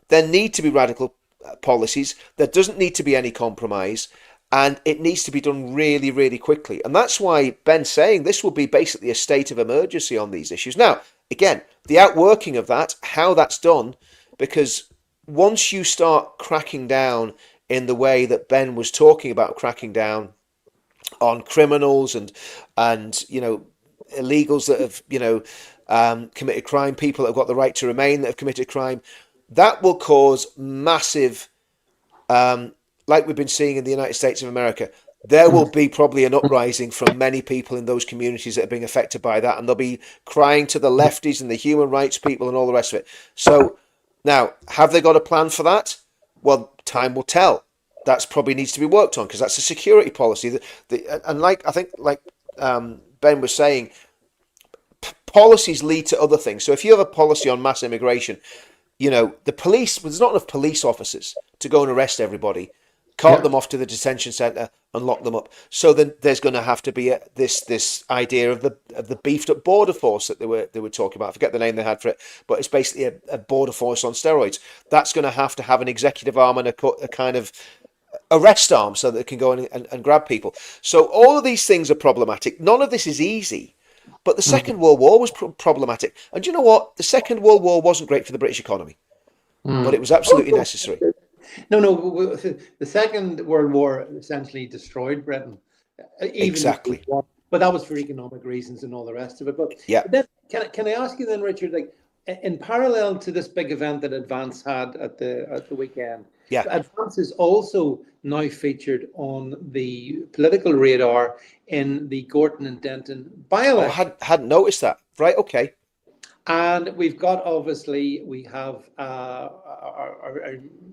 there need to be radical policies. There doesn't need to be any compromise, and it needs to be done really, really quickly. And that's why Ben's saying this will be basically a state of emergency on these issues. Now, again, the outworking of that, how that's done, because once you start cracking down in the way that Ben was talking about cracking down on criminals and illegals that have committed crime, people that have got the right to remain that have committed crime, that will cause massive, like we've been seeing in the United States of America. There will be probably an uprising from many people in those communities that are being affected by that, and they'll be crying to the lefties and the human rights people and all the rest of it. So now, have they got a plan for that? Well, time will tell. That's probably needs to be worked on, because that's a security policy. And like I think, like Ben was saying, policies lead to other things. So if you have a policy on mass immigration, the police, there's not enough police officers to go and arrest everybody, cart Yeah. them off to the detention centre and lock them up. So then there's going to have to be this idea of the beefed up border force that they were talking about. I forget the name they had for it, but it's basically a border force on steroids. That's going to have an executive arm and a kind of arrest arm so that it can go in and grab people. So all of these things are problematic. None of this is easy. But the Second World War was problematic. And do you know what? The Second World War wasn't great for the British economy, but it was absolutely Oh, necessary. no, no. The Second World War essentially destroyed Britain, even though it Exactly. won. But that was for economic reasons and all the rest of it. But Yeah. then, can I ask you then, Richard, like in parallel to this big event that Advance had at the weekend, Yeah. Advance is also now featured on the political radar in the Gorton and Denton Oh, by-election. hadn't noticed that. Right. Okay. And we've got, obviously, we have our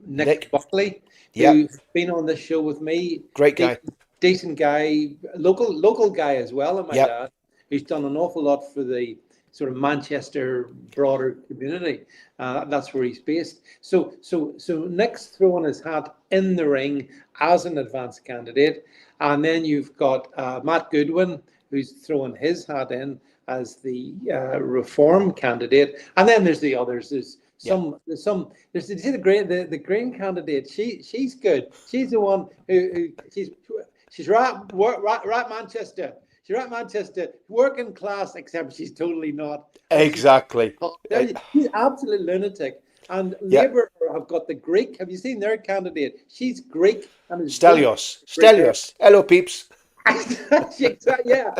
Nick Nick. Buckley, Yeah. who's been on this show with me. Great guy. Decent guy, local guy as well, I might Yeah. add, who's done an awful lot for the sort of Manchester broader community. That's where he's based. So Nick's throwing his hat in the ring as an Advance candidate, and then you've got Matt Goodwin, who's throwing his hat in as the Reform candidate, and then there's the others. There's you see the Green candidate. She's good. She's the one who she's right Manchester. She's right Manchester, working class, except she's totally not. Exactly. She's absolute lunatic. And Labour have got the Greek. Have you seen their candidate? She's Greek. And Stelios. Hello, peeps. Yeah.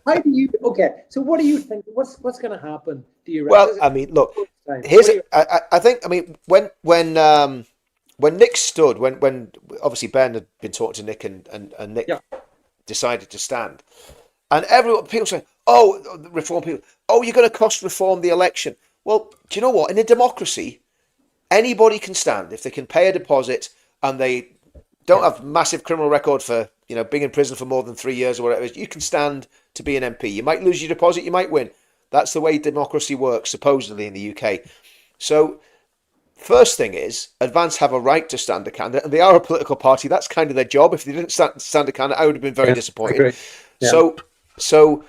How do you? Okay. So what do you think? What's going to happen? Do you? Well, I mean, look. Here's. I think. I mean, when Nick stood, when obviously Ben had been talking to Nick and Nick decided to stand, and people say, "Oh, the Reform people. Oh, you're going to cost Reform the election." Well, do you know what? In a democracy, anybody can stand if they can pay a deposit and they don't have massive criminal record for being in prison for more than 3 years or whatever it is. You can stand to be an MP. You might lose your deposit, you might win. That's the way democracy works, supposedly in the UK. So, first thing is, Advance have a right to stand a candidate, and they are a political party. That's kind of their job. If they didn't stand a candidate, I would have been very disappointed. Yeah. So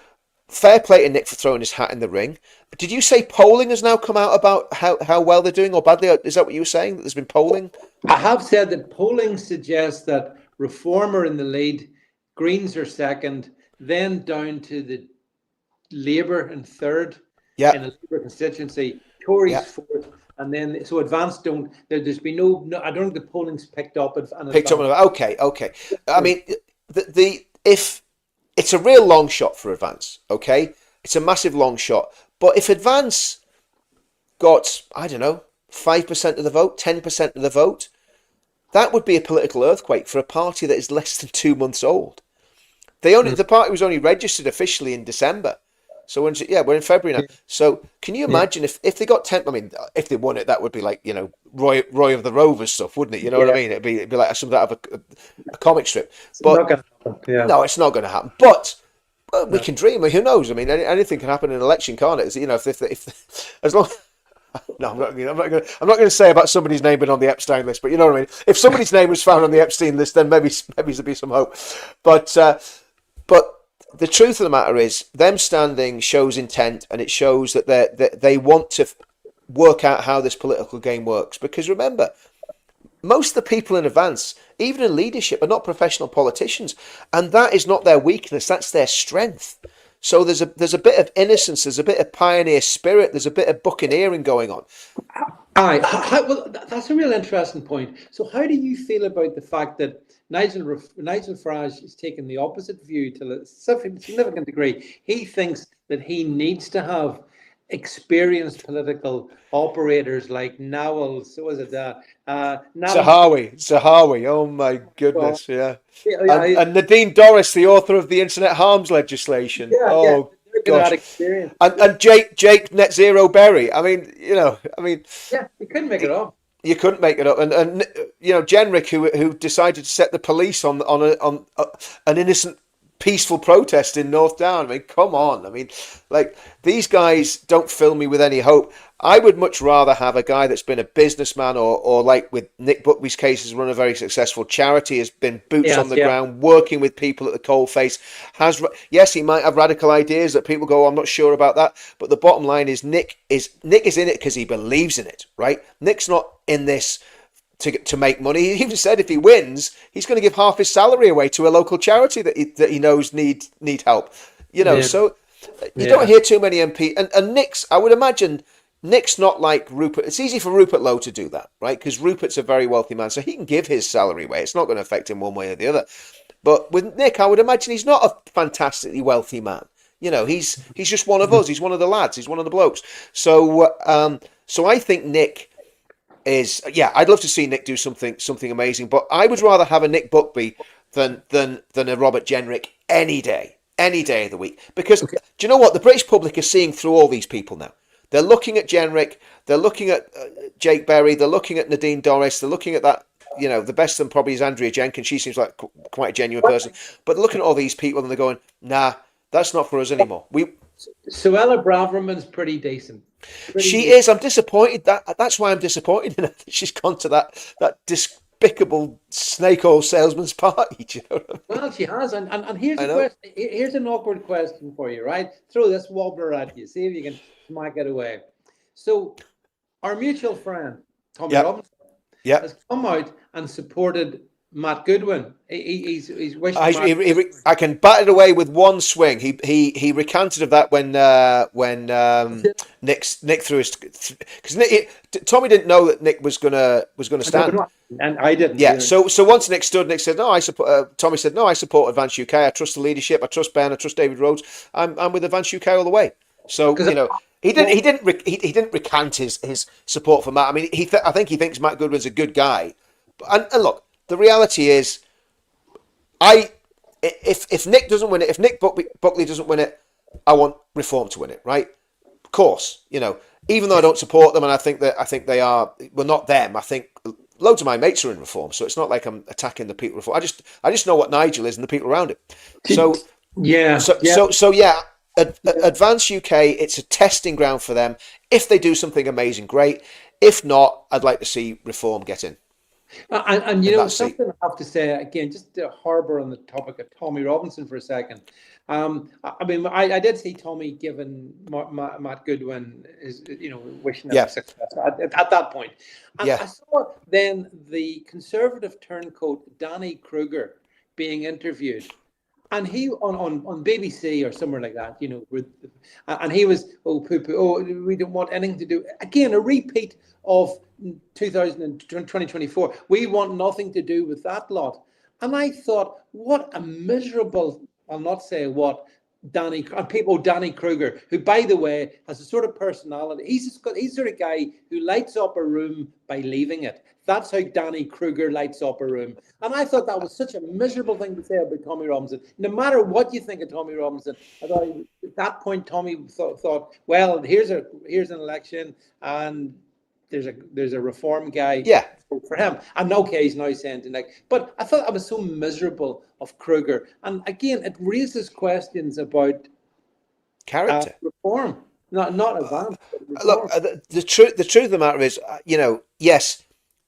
fair play to Nick for throwing his hat in the ring. Did you say polling has now come out about how well they're doing or badly? Is that what you were saying? That there's been polling? I have said that polling suggests that Reform are in the lead, Greens are second, then down to the Labour in third in a Labour constituency, Tories fourth, and then so Advance don't. There's been no. I don't think the polling's picked up. Okay. I mean, if it's a real long shot for Advance, okay, it's a massive long shot. But if Advance got, I don't know, 5% of the vote, 10% of the vote, that would be a political earthquake for a party that is less than 2 months old. The party was only registered officially in December. So we're in February now. So can you imagine if they got 10? I mean, if they won it, that would be like Roy of the Rovers stuff, wouldn't it? You know what I mean? It'd be like something out of a comic strip. But no, it's not going to happen. But we can dream. Who knows? I mean, anything can happen in an election, can't it? If as long. No, I'm not going to say about somebody's name being on the Epstein list, but you know what I mean. If somebody's name was found on the Epstein list, then maybe there'd be some hope. But the truth of the matter is, them standing shows intent, and it shows that they want to work out how this political game works. Because remember, most of the people in Advance, even in leadership, are not professional politicians, and that is not their weakness. That's their strength. So there's a bit of innocence, there's a bit of pioneer spirit, there's a bit of buccaneering going on. Well, that's a real interesting point. So how do you feel about the fact that Nigel Farage is taking the opposite view to a significant degree? He thinks that he needs to have experienced political operators like Nawal, Zahawi. Oh my goodness, and Nadine Dorris, the author of the Internet Harms legislation. Gosh. And Jake Net Zero Berry. I mean, you couldn't make it up. You couldn't make it up, and Jenrick, who decided to set the police on an innocent, peaceful protest in North Down. I mean, come on. I mean, like, these guys don't fill me with any hope. I would much rather have a guy that's been a businessman or like with Nick Buckby's case, has run a very successful charity, has been boots on the ground, working with people at the coalface. Yes, he might have radical ideas that people go, I'm not sure about that. But the bottom line is Nick is in it because he believes in it, right? Nick's not in this to make money. He even said if he wins, he's going to give half his salary away to a local charity that he knows need help. So you don't hear too many MP and Nick's. I would imagine Nick's not like Rupert. It's easy for Rupert Lowe to do that, right? Because Rupert's a very wealthy man, so he can give his salary away. It's not going to affect him one way or the other. But with Nick, I would imagine he's not a fantastically wealthy man. He's just one of us. He's one of the lads. He's one of the blokes. So I think Nick is, I'd love to see Nick do something amazing, but I would rather have a Nick Buckby than a Robert Jenrick any day of the week. Because do you know what? The British public are seeing through all these people now. They're looking at Jenrick, they're looking at Jake Berry, they're looking at Nadine Dorris, they're looking at that, the best of them probably is Andrea Jenkins. She seems like quite a genuine person. But they're looking at all these people and they're going, nah, that's not for us anymore. Suella Braverman's pretty decent. She is. I'm disappointed. That's why I'm disappointed in her. She's gone to that despicable snake oil salesman's party. Do you know what I mean? Well, she has, and here's I a know. question. Here's an awkward question for you, right? Throw this wobbler at you. See if you can smack it away. So, our mutual friend Tommy Yep. Robinson Yep. has come out and supported Matt Goodwin. He's wished Matt. I can bat it away with one swing. He recanted of that when Nick threw his because Tommy didn't know that Nick was gonna stand. And I didn't. Yeah. So once Nick stood, Nick said, "No, I support." Tommy said, "No, I support Advance UK. I trust the leadership. I trust Ben. I trust David Rhodes. I'm with Advance UK all the way." So he didn't recant his support for Matt. I mean, I think he thinks Matt Goodwin's a good guy. And look, the reality is, if Nick doesn't win it, if Nick Buckley doesn't win it, I want Reform to win it, right? Of course, even though I don't support them, and I think they are, well, not them. I think loads of my mates are in Reform, so it's not like I'm attacking the people Reform. I just know what Nigel is and the people around him. So yeah. Advance UK, it's a testing ground for them. If they do something amazing, great. If not, I'd like to see Reform get in. And something I have to say again, just to harbour on the topic of Tommy Robinson for a second. I mean, I did see Tommy giving Matt Goodwin his, wishing him success at that point. And I saw then the Conservative turncoat Danny Kruger being interviewed. And he on BBC or somewhere like that, and he was we don't want anything to do again, a repeat of 2024. We want nothing to do with that lot. And I thought, what a miserable, I'll not say what, Danny Kruger, who, by the way, has a sort of personality. He's the sort of guy who lights up a room by leaving it. That's how Danny Kruger lights up a room. And I thought that was such a miserable thing to say about Tommy Robinson. No matter what you think of Tommy Robinson, I thought at that point Tommy thought, well, here's an election, and there's a Reform guy for him. And okay, he's now saying tonight. But I thought I was so miserable of Kruger. And again, it raises questions about character Reform. Not Advance. Look, the truth of the matter is, yes,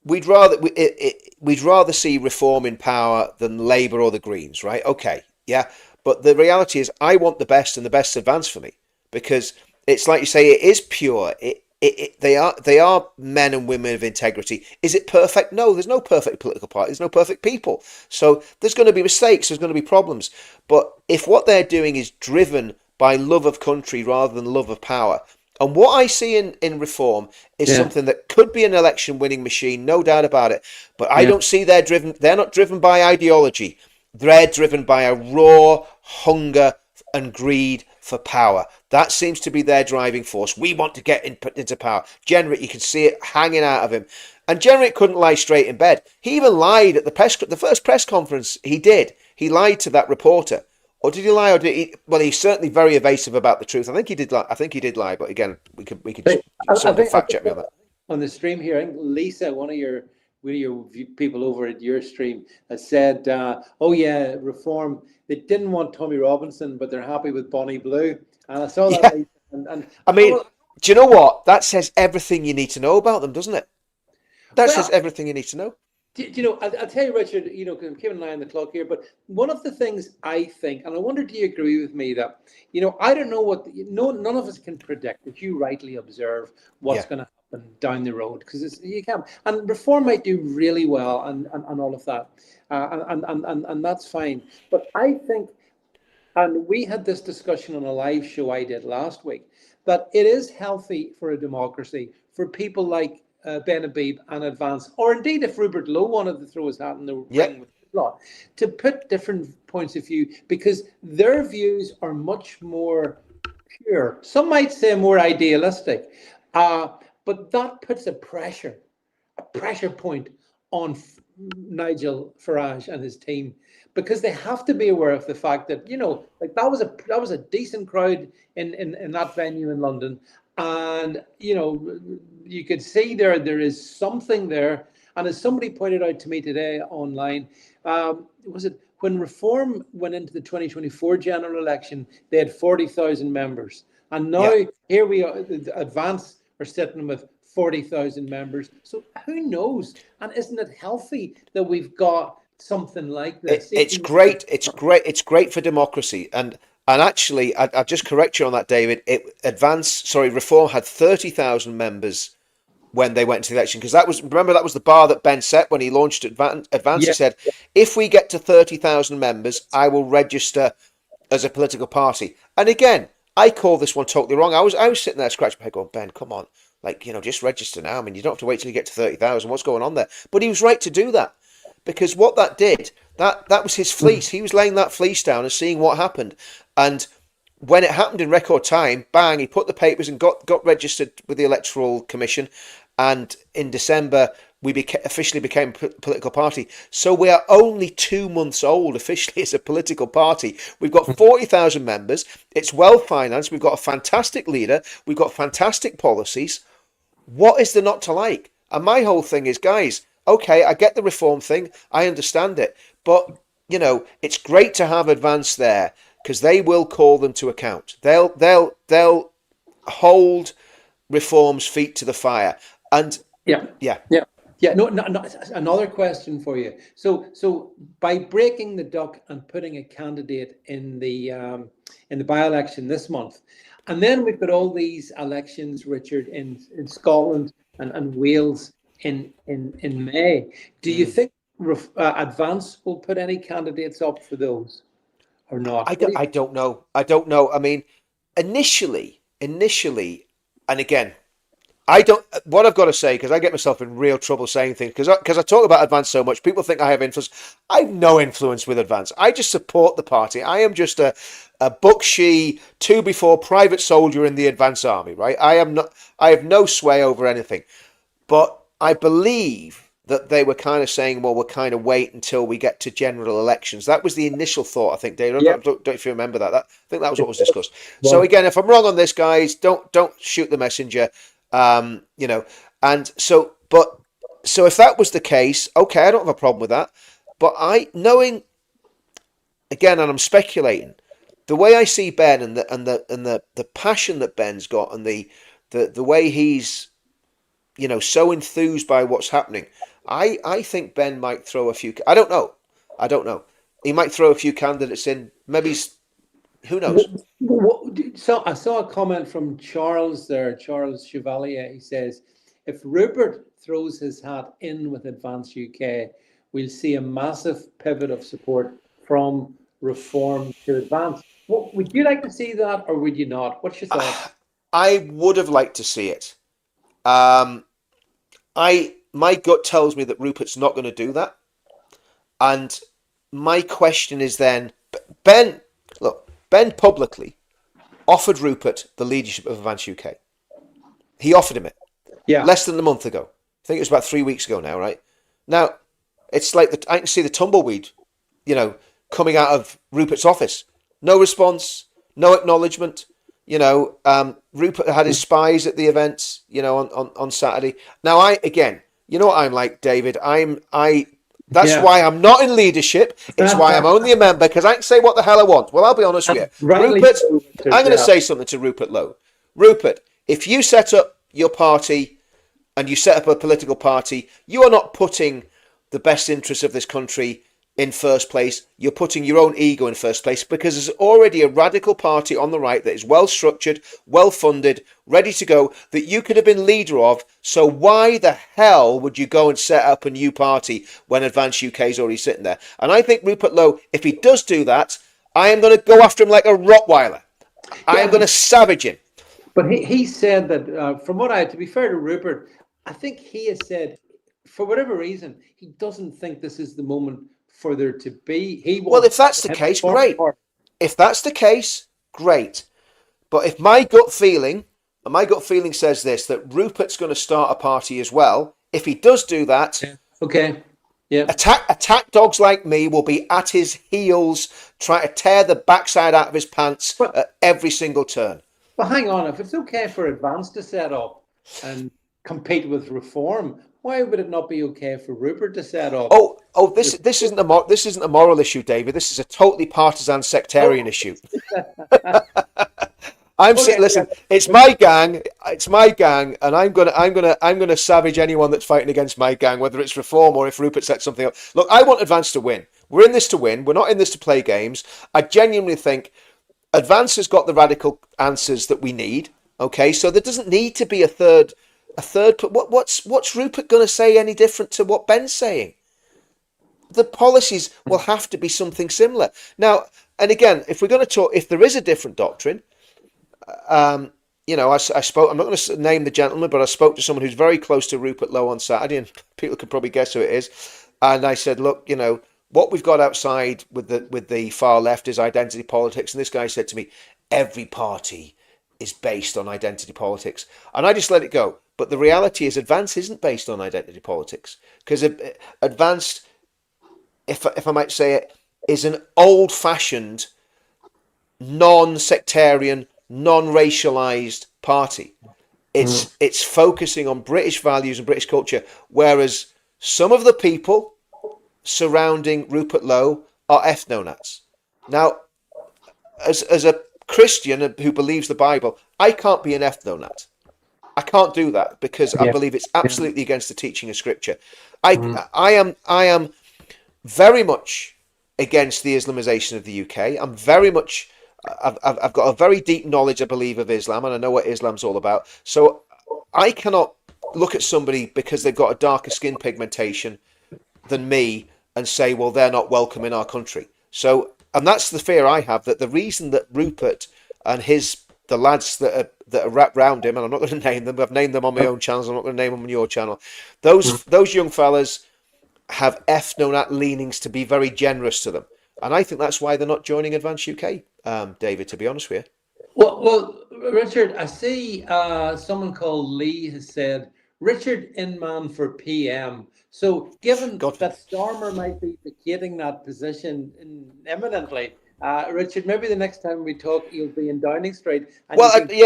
we'd rather see Reform in power than Labour or the Greens, right? Okay, yeah, but the reality is, I want the best, and the best Advance for me, because it's like you say, it is pure. They are men and women of integrity. Is it perfect? No, there's no perfect political party. There's no perfect people. So there's going to be mistakes. There's going to be problems. But if what they're doing is driven by love of country rather than love of power, and what I see in Reform is something that could be an election winning machine, no doubt about it. But I don't see they're not driven by ideology. They're driven by a raw hunger and greed for power. That seems to be their driving force. We want to get into power. Jenrick, you can see it hanging out of him. And Jenrick couldn't lie straight in bed. He even lied at the first press conference he did. He lied to that reporter. Or did he lie? Or did he? Well, he's certainly very evasive about the truth. I think he did lie. But again, we could fact check me on that. On the stream here, I think Lisa, one of your people over at your stream, has said, "Oh yeah, Reform. They didn't want Tommy Robinson, but they're happy with Bonnie Blue." And I saw that. Yeah. And I mean, do you know what? That says everything you need to know about them, doesn't it? That says everything you need to know. I'll tell you, Richard, because I'm keeping an eye on the clock here, but one of the things I think, and I wonder, do you agree with me that, I don't know none of us can predict, if you rightly observe what's going to happen down the road, because you can't. And Reform might do really well and all of that, and that's fine. But I think, and we had this discussion on a live show I did last week, that it is healthy for a democracy for people like Ben Habib and Advance, or indeed if Rupert Lowe wanted to throw his hat in the ring with the lot, to put different points of view, because their views are much more pure. Some might say more idealistic, but that puts a pressure point on Nigel Farage and his team, because they have to be aware of the fact that that was a decent crowd in that venue in London. And you could see there is something there. And as somebody pointed out to me today online, was it when Reform went into the 2024 general election, they had 40,000 members. And now here we are, Advance are sitting with 40,000 members. So who knows? And isn't it healthy that we've got something like this? It's great. It's great. It's great for democracy. And actually, I'll just correct you on that, David. Reform had 30,000 members when they went into the election, because that was the bar that Ben set when he launched Advance. He said, if we get to 30,000 members, I will register as a political party. And again, I call this one totally wrong. I was sitting there scratching my head going, Ben, come on, just register now. I mean, you don't have to wait till you get to 30,000. What's going on there? But he was right to do that, because what that did, that was his fleece. He was laying that fleece down and seeing what happened. And when it happened in record time, bang, he put the papers and got registered with the Electoral Commission. And in December, we officially became a political party. So we are only 2 months old officially as a political party. We've got 40,000 members. It's well financed. We've got a fantastic leader. We've got fantastic policies. What is there not to like? And my whole thing is, guys, okay, I get the Reform thing. I understand it. But, it's great to have Advance there, because they will call them to account. They'll hold Reform's feet to the fire. And no, another question for you. So by breaking the duck and putting a candidate in the by-election this month, and then we've got all these elections, Richard, in Scotland and Wales in May. Do you think Advance will put any candidates up for those or not? I don't know. I mean, initially, and again, what I've got to say, because I get myself in real trouble saying things, because I talk about Advance so much, people think I have influence. I have no influence with Advance. I just support the party. I am just a buckshy, to-before private soldier in the Advance army, right? I have no sway over anything. But I believe that they were kind of saying, well, we'll kind of wait until we get to general elections. That was the initial thought, I think, David. I don't know if you remember that. I think that was what was discussed. Well, so again, if I'm wrong on this, guys, don't shoot the messenger. And so if that was the case, okay, I don't have a problem with that. But knowing, again, and I'm speculating, the way I see Ben and the passion that Ben's got, and the way he's, so enthused by what's happening, I think Ben might throw a few. I don't know. He might throw a few candidates in. Maybe who knows? So I saw a comment from Charles Chevalier. He says, if Rupert throws his hat in with Advance UK, we'll see a massive pivot of support from Reform to Advance. Would you like to see that, or would you not? What's your thoughts? I would have liked to see it. My gut tells me that Rupert's not going to do that. And my question is then, Ben publicly offered Rupert the leadership of Vance UK. He offered him it. Yeah. Less than a month ago. I think it was about 3 weeks ago now, right? Now, it's like I can see the tumbleweed, coming out of Rupert's office. No response, no acknowledgement. Rupert had his spies at the events, on Saturday. Now, you know what I'm like, David? That's why I'm not in leadership. It's why I'm only a member, because I can say what the hell I want. Well, I'll be honest with you. Rupert, I'm going to say something to Rupert Lowe. Rupert, if you set up your party and you set up a political party, you are not putting the best interests of this country in first place. You're putting your own ego in first place, because there's already a radical party on the right that is well structured, well funded, ready to go, that you could have been leader of. So why the hell would you go and set up a new party when Advance UK is already sitting there? And I think Rupert Lowe, if he does do that, I am going to go after him like a Rottweiler. I am going to savage him. But he said that, to be fair to Rupert, I think he has said, for whatever reason, he doesn't think this is the moment for there to be. If that's the case, great. If that's the case, great. But if my gut feeling says this, that Rupert's going to start a party as well, if he does do that, attack dogs like me will be at his heels, trying to tear the backside out of his pants at every single turn. But hang on, if it's okay for Advance to set up and compete with Reform, why would it not be okay for Rupert to set up? Oh, this isn't a moral issue, David. This is a totally partisan sectarian issue. Okay, Listen, it's my gang, and I'm gonna savage anyone that's fighting against my gang, whether it's Reform or if Rupert sets something up. Look, I want Advance to win. We're in this to win. We're not in this to play games. I genuinely think Advance has got the radical answers that we need. Okay, so there doesn't need to be a third. What's Rupert going to say any different to what Ben's saying? The policies will have to be something similar. Now, and again, if we're going to talk, if there is a different doctrine. I spoke. I'm not going to name the gentleman, but I spoke to someone who's very close to Rupert Lowe on Saturday, and people could probably guess who it is. And I said, look, what we've got outside with the far left is identity politics. And this guy said to me, every party is based on identity politics, and I just let it go. But the reality is, Advance isn't based on identity politics, because Advance, if I might say it, is an old-fashioned, non-sectarian, non-racialized party. It's focusing on British values and British culture, whereas some of the people surrounding Rupert Lowe are ethnonats. Now, as a Christian who believes the Bible, I can't be an ethnonat. I can't do that because I believe it's absolutely against the teaching of Scripture. I am very much against the Islamization of the UK. I've got a very deep knowledge, I believe, of Islam, and I know what Islam's all about. So I cannot look at somebody because they've got a darker skin pigmentation than me and say, well, they're not welcome in our country. So, and that's the fear I have, that the reason that Rupert and the lads that are wrapped round him, and I'm not going to name them, I've named them on my own channels, I'm not going to name them on your channel. Those young fellas have ethnonat leanings to be very generous to them. And I think that's why they're not joining Advance UK, David, to be honest with you. Well, Richard, I see someone called Lee has said, Richard Inman for PM. So given that Starmer might be vacating that position imminently, Richard, maybe the next time we talk, you'll be in Downing Street. Well, do you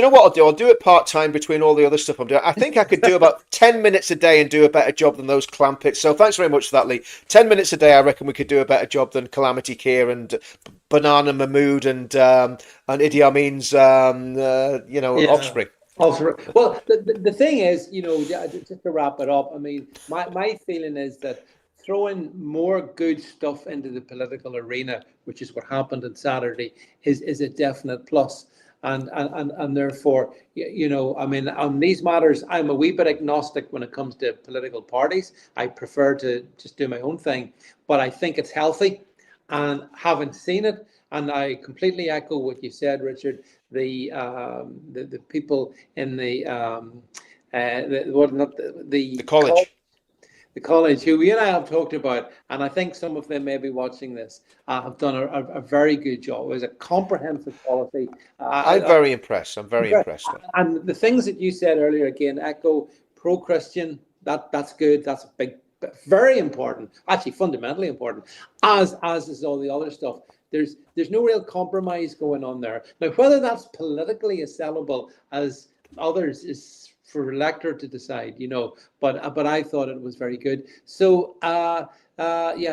know what I'll do? I'll do it part-time between all the other stuff I'm doing. I think I could do about 10 minutes a day and do a better job than those clampets. So thanks very much for that, Lee. 10 minutes a day, I reckon we could do a better job than Calamity Keir and Banana Mahmood and Idi Amin's, offspring. Well, the thing is, just to wrap it up, I mean, my feeling is that throwing more good stuff into the political arena, which is what happened on Saturday, is a definite plus. And therefore, I mean, on these matters, I'm a wee bit agnostic when it comes to political parties. I prefer to just do my own thing, but I think it's healthy. And having seen it, and I completely echo what you said, Richard, the people in the college. The college, who you and I have talked about, and I think some of them may be watching this, have done a very good job. It was a comprehensive policy. I'm very impressed. I'm very impressed. And the things that you said earlier, again, echo pro-Christian. That's good. That's a big, very important, actually fundamentally important. As is all the other stuff. There's no real compromise going on there. Now, whether that's politically assailable as others is for electorate to decide, but I thought it was very good. So I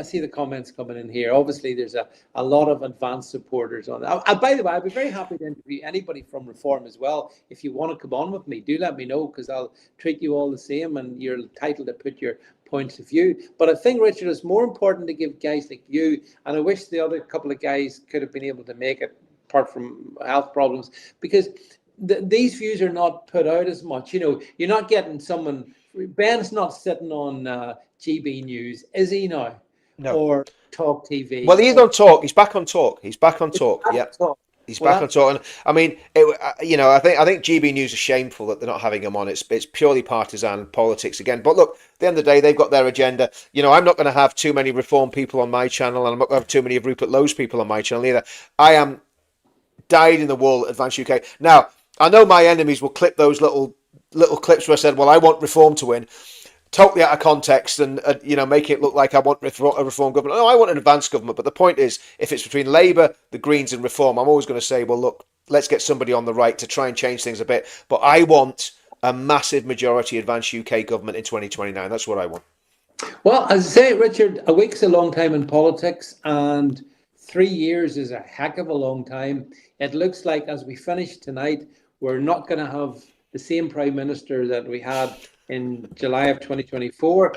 see the comments coming in here. Obviously, there's a lot of Advance supporters on that. By the way, I'd be very happy to interview anybody from Reform as well. If you want to come on with me, do let me know, because I'll treat you all the same, and you're entitled to put your points of view. But I think, Richard, it's more important to give guys like you, and I wish the other couple of guys could have been able to make it, apart from health problems, because these views are not put out as much. You're not getting someone. Ben's not sitting on GB News, is he now? No. Or Talk TV. Well, he's on Talk. He's back on Talk. He's back on Talk. Yeah. He's back on Talk. And I mean, I think GB News is shameful that they're not having him on. It's purely partisan politics again. But look, at the end of the day, they've got their agenda. I'm not going to have too many Reform people on my channel, and I'm not going to have too many of Rupert Lowe's people on my channel either. I am dyed in the wool at Advance UK. Now, I know my enemies will clip those little clips where I said, well, I want Reform to win, totally out of context, and making it look like I want a Reform government. No, I want an advanced government. But the point is, if it's between Labour, the Greens and Reform, I'm always going to say, well, look, let's get somebody on the right to try and change things a bit. But I want a massive majority Advance UK government in 2029. That's what I want. Well, as I say, Richard, a week's a long time in politics, and 3 years is a heck of a long time. It looks like as we finish tonight, we're not going to have the same prime minister that we had in July of 2024.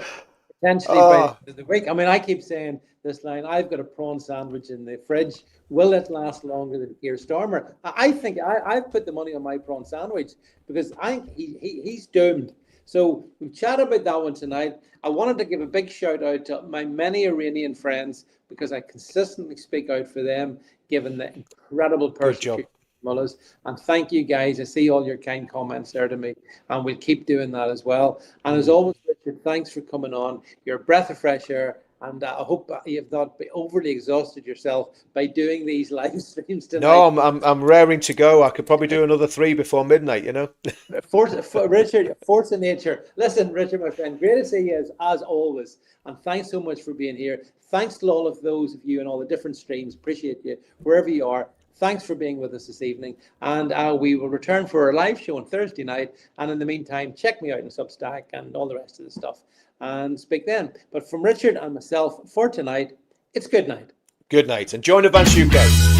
Potentially by the Oh, end of the week. I mean, I keep saying this line, I've got a prawn sandwich in the fridge. Will it last longer than Keir Starmer? I think I've put the money on my prawn sandwich because I think he's doomed. So we've chatted about that one tonight. I wanted to give a big shout out to my many Iranian friends because I consistently speak out for them, given the incredible good job. persecution of mullahs. And thank you guys. I see all your kind comments there to me, and we'll keep doing that as well. And as always, Richard, thanks for coming on. You're a breath of fresh air. And I hope you've not overly exhausted yourself by doing these live streams tonight. No, I'm raring to go. I could probably do another 3 before midnight, you know. Richard, force of nature. Listen, Richard, my friend, great to see you as always. And thanks so much for being here. Thanks to all of those of you in all the different streams. Appreciate you wherever you are. Thanks for being with us this evening. And we will return for our live show on Thursday night. And in the meantime, check me out in Substack and all the rest of the stuff. And speak then. But from Richard and myself for tonight, it's good night. Good night. And join the Vance UK.